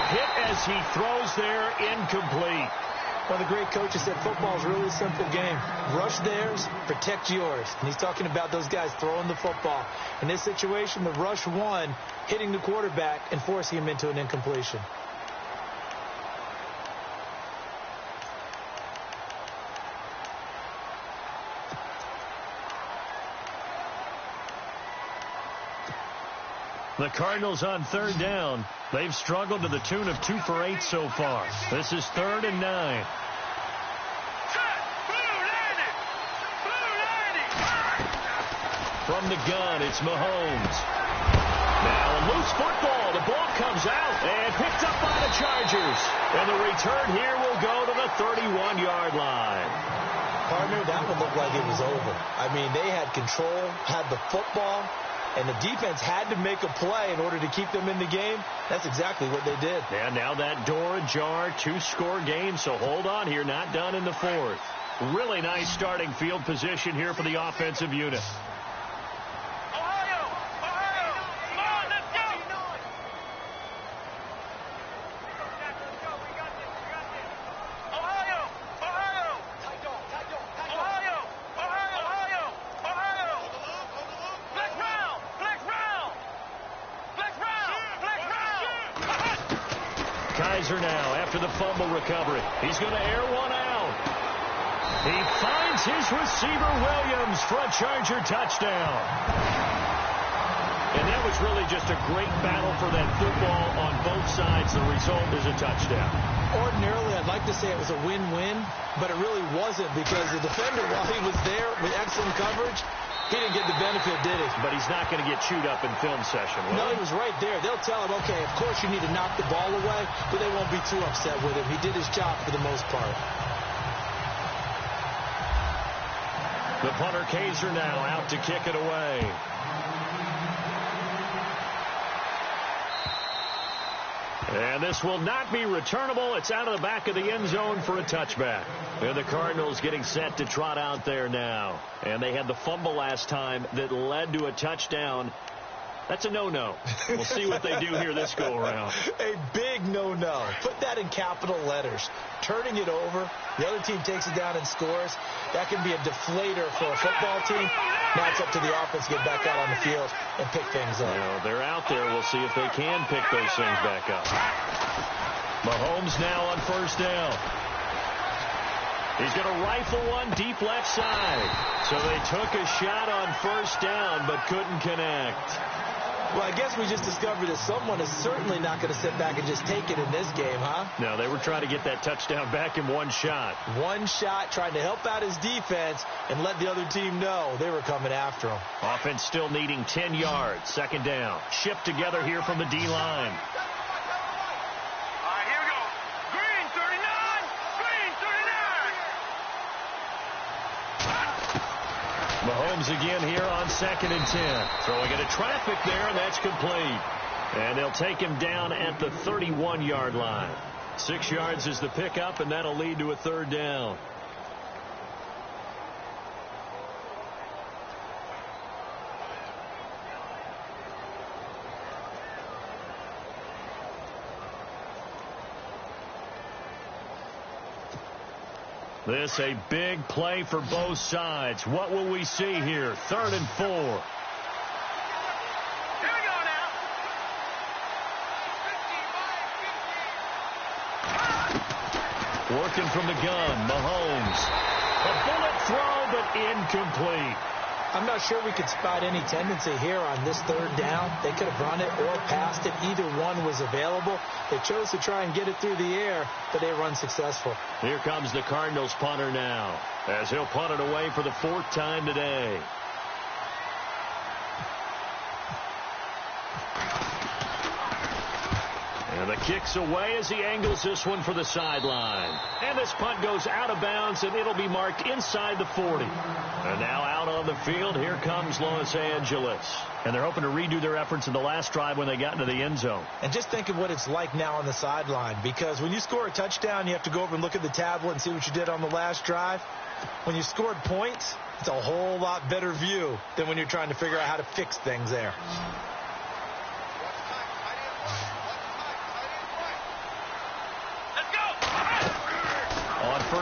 B: Hit as he throws there, incomplete.
C: Well, the great coaches said football is really a simple game. Rush theirs, protect yours. And he's talking about those guys throwing the football. In this situation, the rush won, hitting the quarterback and forcing him into an incompletion.
B: The Cardinals on third down. They've struggled to the tune of 2 for 8 so far. This is 3rd and 9. From the gun, it's Mahomes. Now a loose football. The ball comes out and picked up by the Chargers. And the return here will go to the 31-yard line.
C: Partner, that one looked like it was over. I mean, they had control, had the football, and the defense had to make a play in order to keep them in the game. That's exactly what they did.
B: And now that door ajar, 2-score game, so hold on here, not done in the 4th. Really nice starting field position here for the offensive unit. Now after the fumble recovery. He's going to air one out. He finds his receiver Williams for a Charger touchdown. And that was really just a great battle for that football on both sides. The result is a touchdown.
C: Ordinarily, I'd like to say it was a win-win, but it really wasn't because the defender, while he was there with excellent coverage, he didn't get the benefit, did he?
B: But he's not going to get chewed up in film session, will
C: No, he was right there. They'll tell him, okay, of course you need to knock the ball away, but they won't be too upset with him. He did his job for the most part.
B: The punter Kaiser now out to kick it away. And this will not be returnable. It's out of the back of the end zone for a touchback. And the Cardinals getting set to trot out there now. And they had the fumble last time that led to a touchdown. That's a no-no. We'll see what they do here this go-around.
C: A big no-no. Put that in capital letters. Turning it over, the other team takes it down and scores. That can be a deflator for a football team. Now it's up to the offense to get back out on the field and pick things up.
B: You know, they're out there. We'll see if they can pick those things back up. Mahomes now on first down. He's going to rifle one deep left side. So they took a shot on first down but couldn't connect.
C: Well, I guess we just discovered that someone is certainly not going to sit back and just take it in this game, huh?
B: No, they were trying to get that touchdown back in one shot.
C: One shot, trying to help out his defense and let the other team know they were coming after him.
B: Offense still needing 10 yards. Second down. Shipped together here from the D-line. Mahomes again here on 2nd and 10. Throwing into traffic there, and that's complete. And they'll take him down at the 31-yard line. 6 yards is the pickup, and that'll lead to a third down. This a big play for both sides. What will we see here? 3rd and 4.
D: Here we go now.
B: Working from the gun, Mahomes. A bullet throw, but incomplete.
C: I'm not sure we could spot any tendency here on this third down. They could have run it or passed it. Either one was available. They chose to try and get it through the air, but they were unsuccessful.
B: Here comes the Cardinals punter now, as he'll punt it away for the 4th time today. And the kick's away as he angles this one for the sideline. And this punt goes out of bounds, and it'll be marked inside the 40. And now out on the field, here comes Los Angeles. And they're hoping to redo their efforts in the last drive when they got into the end zone.
C: And just think of what it's like now on the sideline, because when you score a touchdown, you have to go over and look at the tablet and see what you did on the last drive. When you scored points, it's a whole lot better view than when you're trying to figure out how to fix things there.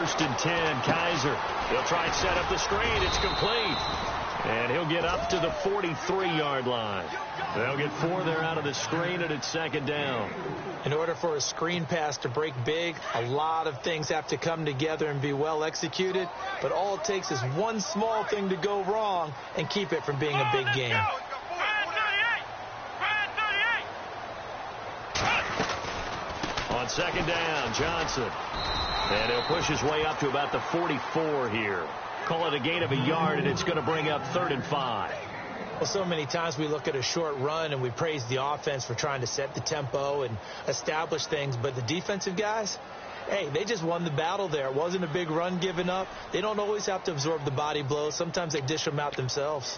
B: 1st and 10. Kaiser. He'll try and set up the screen. It's complete. And he'll get up to the 43-yard line. They'll get 4 there out of the screen, and it's 2nd down.
C: In order for a screen pass to break big, a lot of things have to come together and be well executed. But all it takes is one small thing to go wrong and keep it from being a big game.
B: On 2nd down, Johnson. And he'll push his way up to about the 44 here. Call it a gain of a yard, and it's going to bring up 3rd and 5.
C: Well, so many times we look at a short run and we praise the offense for trying to set the tempo and establish things. But the defensive guys, hey, they just won the battle there. It wasn't a big run given up. They don't always have to absorb the body blows. Sometimes they dish them out themselves.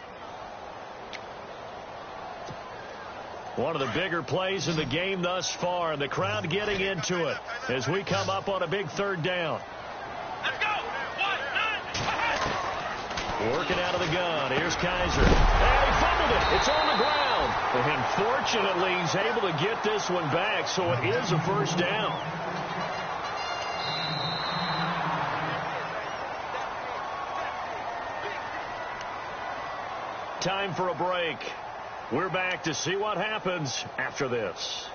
B: One of the bigger plays in the game thus far, and the crowd getting into it as we come up on a big 3rd down.
D: Let's go. 1, 9.
B: Working out of the gun. Here's Kaiser. And he fumbled it. It's on the ground. And fortunately, he's able to get this one back, so it is a 1st down. Time for a break. We're back to see what happens after this.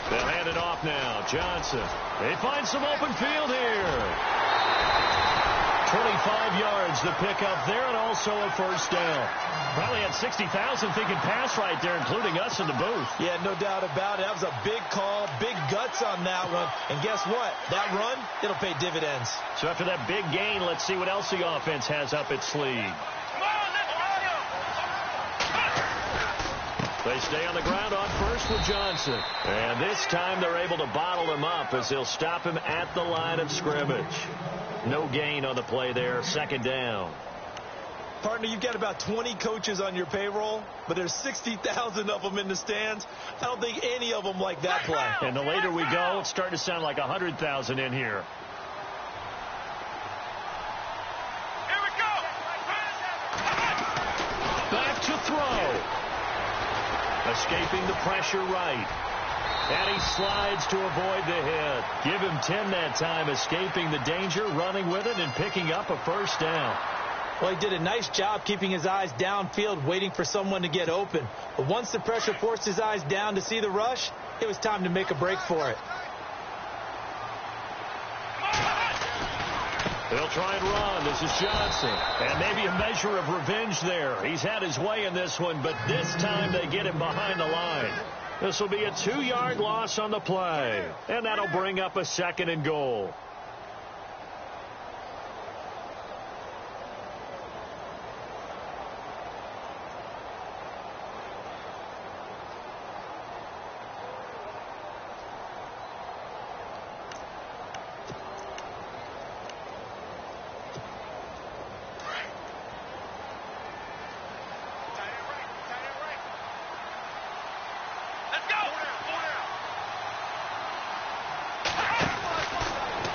B: They'll hand it off now. Johnson. They find some open field here. 25 yards the pickup there, and also a 1st down. Probably had 60,000 thinking pass right there, including us in the booth.
C: Yeah, no doubt about it. That was a big call, big guts on that one. And guess what? That run, it'll pay dividends.
B: So after that big gain, let's see what else the offense has up its sleeve. They stay on the ground on 1st with Johnson. And this time they're able to bottle him up as they'll stop him at the line of scrimmage. No gain on the play there. 2nd down.
C: Partner, you've got about 20 coaches on your payroll, but there's 60,000 of them in the stands. I don't think any of them like that play.
B: And the later we go, it's starting to sound like 100,000 in here.
D: Here we go.
B: Back to throw. Escaping the pressure right. And he slides to avoid the hit. Give him 10 that time, escaping the danger, running with it, and picking up a 1st down.
C: Well, he did a nice job keeping his eyes downfield, waiting for someone to get open. But once the pressure forced his eyes down to see the rush, it was time to make a break for it.
B: They'll try and run. This is Johnson. And maybe a measure of revenge there. He's had his way in this one, but this time they get him behind the line. This will be a 2-yard loss on the play. And that'll bring up a 2nd and goal.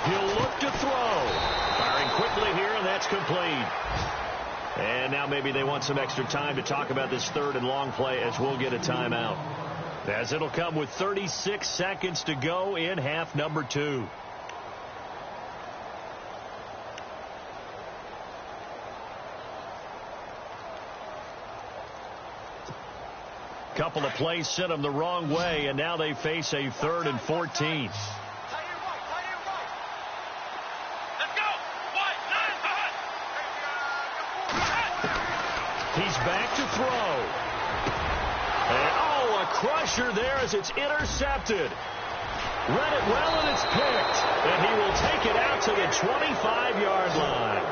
B: He'll look to throw. Firing quickly here, and that's complete. And now maybe they want some extra time to talk about this 3rd and long play as we'll get a timeout. As it'll come with 36 seconds to go in half number 2. Couple of plays sent them the wrong way, and now they face a 3rd and 14. He's back to throw. And, oh, a crusher there as it's intercepted. Read it well, and it's picked. And he will take it out to the 25-yard line.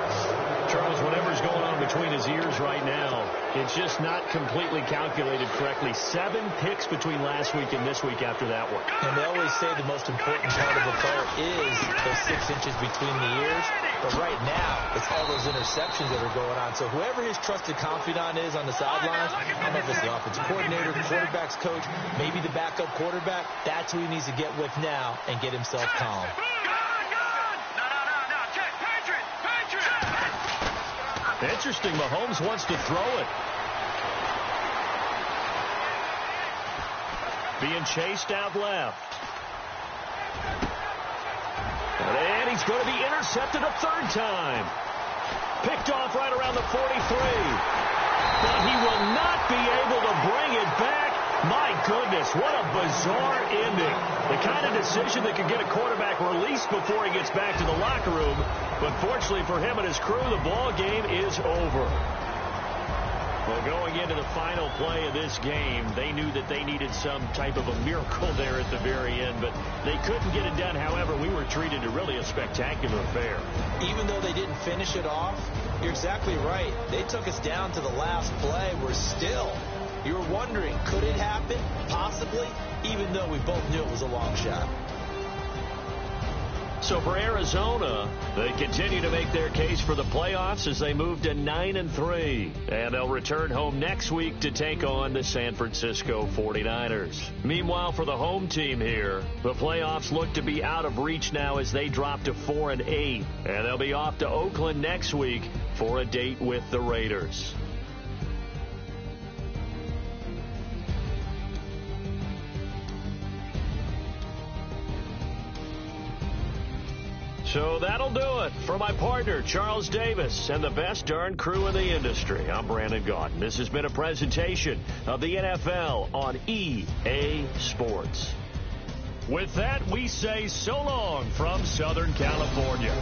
B: Charles, whatever's going on between his ears right now, it's just not completely calculated correctly. 7 picks between last week and this week after that one.
C: And they always say the most important part of a player is those 6 inches between the ears. But right now, it's all those interceptions that are going on. So whoever his trusted confidant is on the sidelines, I don't know if it's the offensive coordinator, the quarterback's coach, maybe the backup quarterback, that's who he needs to get with now and get himself calm.
B: Interesting, Mahomes wants to throw it. Being chased out left. And he's going to be intercepted a 3rd time. Picked off right around the 43. But he will not be able to bring it back. My goodness, what a bizarre ending. The kind of decision that could get a quarterback released before he gets back to the locker room. But fortunately for him and his crew, the ball game is over. Well, going into the final play of this game, they knew that they needed some type of a miracle there at the very end, but they couldn't get it done. However, we were treated to really a spectacular affair.
C: Even though they didn't finish it off, you're exactly right. They took us down to the last play. We're still... You were wondering, could it happen? Possibly, even though we both knew it was a long shot.
B: So for Arizona, they continue to make their case for the playoffs as they move to 9-3. And they'll return home next week to take on the San Francisco 49ers. Meanwhile, for the home team here, the playoffs look to be out of reach now as they drop to 4-8. And they'll be off to Oakland next week for a date with the Raiders. So that'll do it. For my partner, Charles Davis, and the best darn crew in the industry, I'm Brandon Gaudin. This has been a presentation of the NFL on EA Sports. With that, we say so long from Southern California.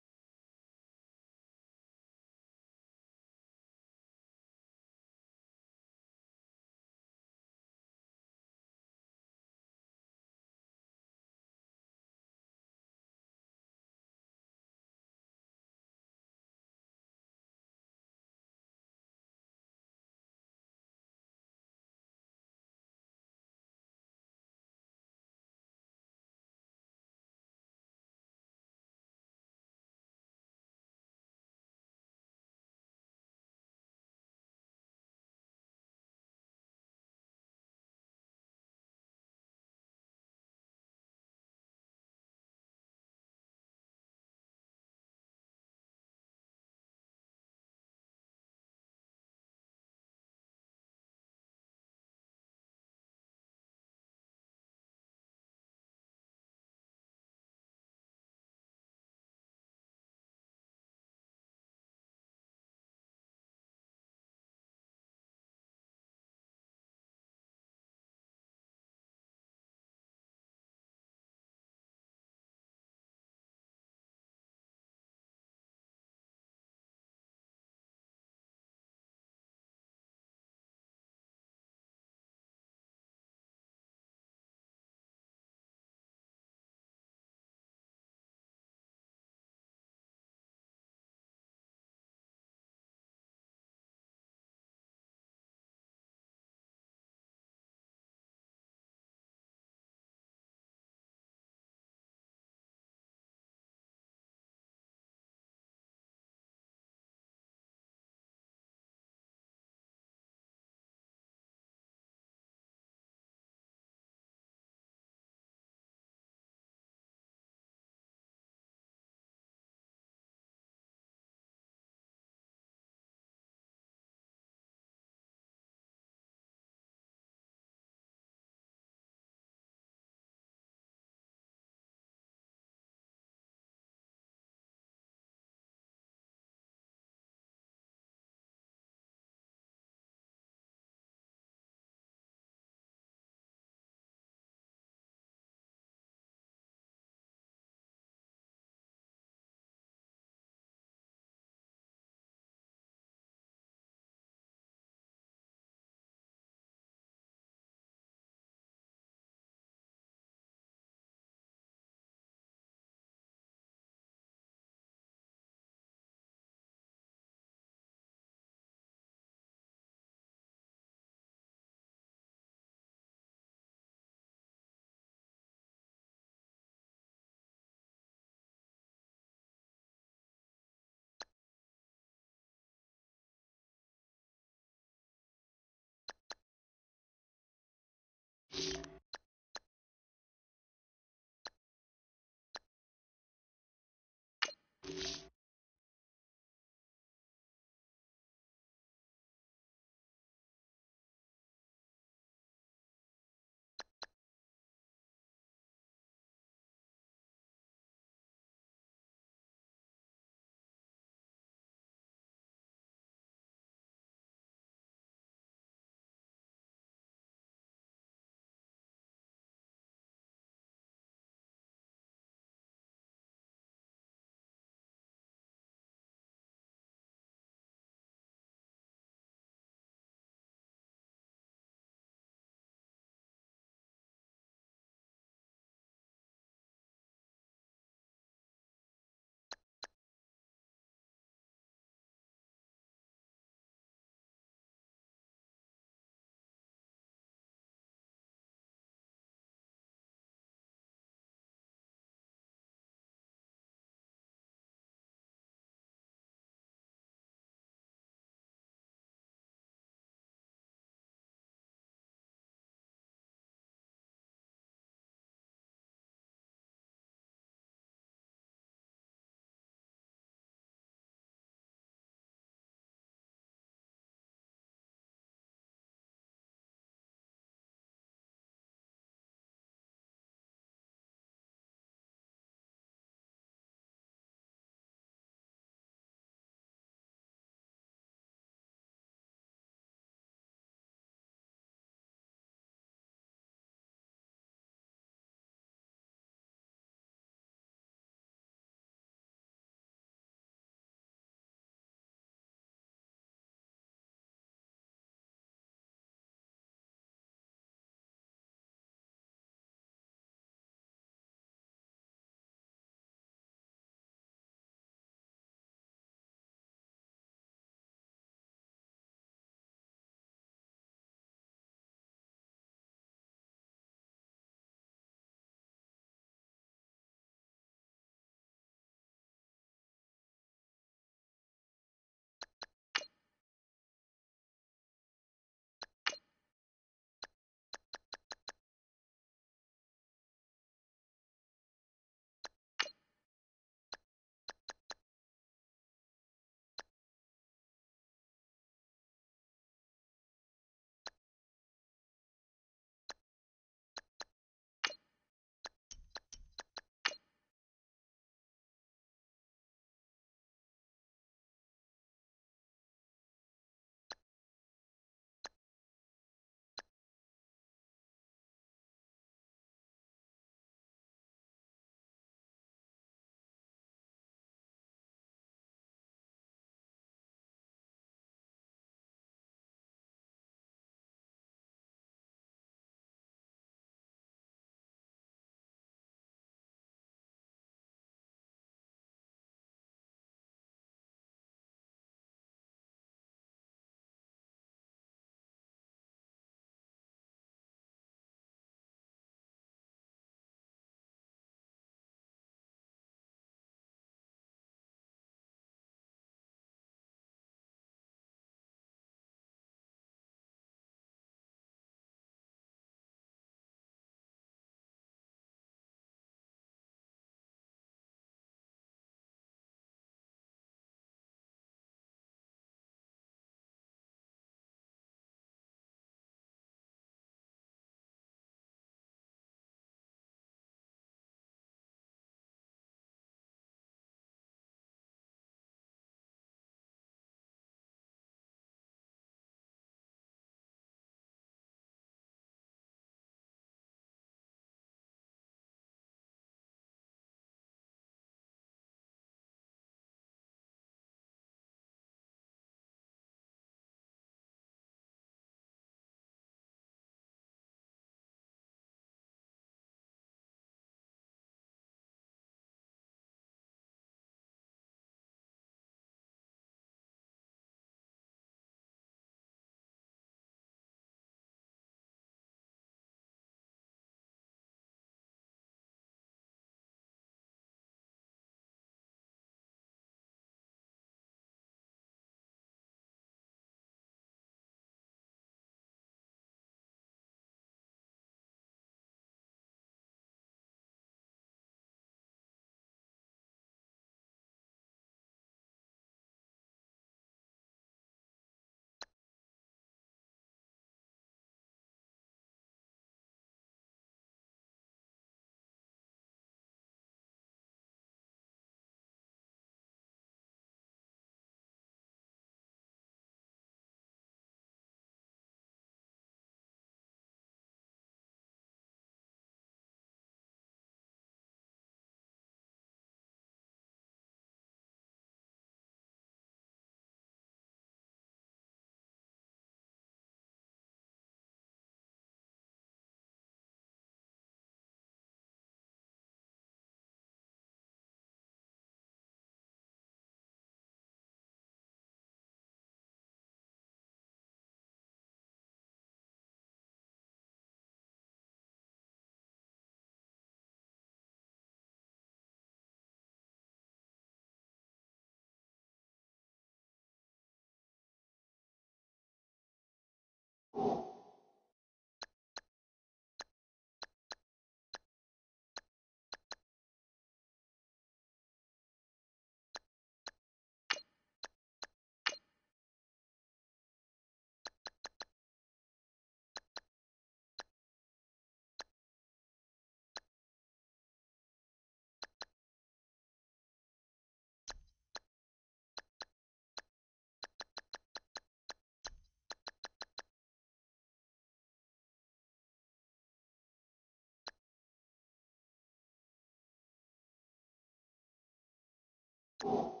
E: Bye.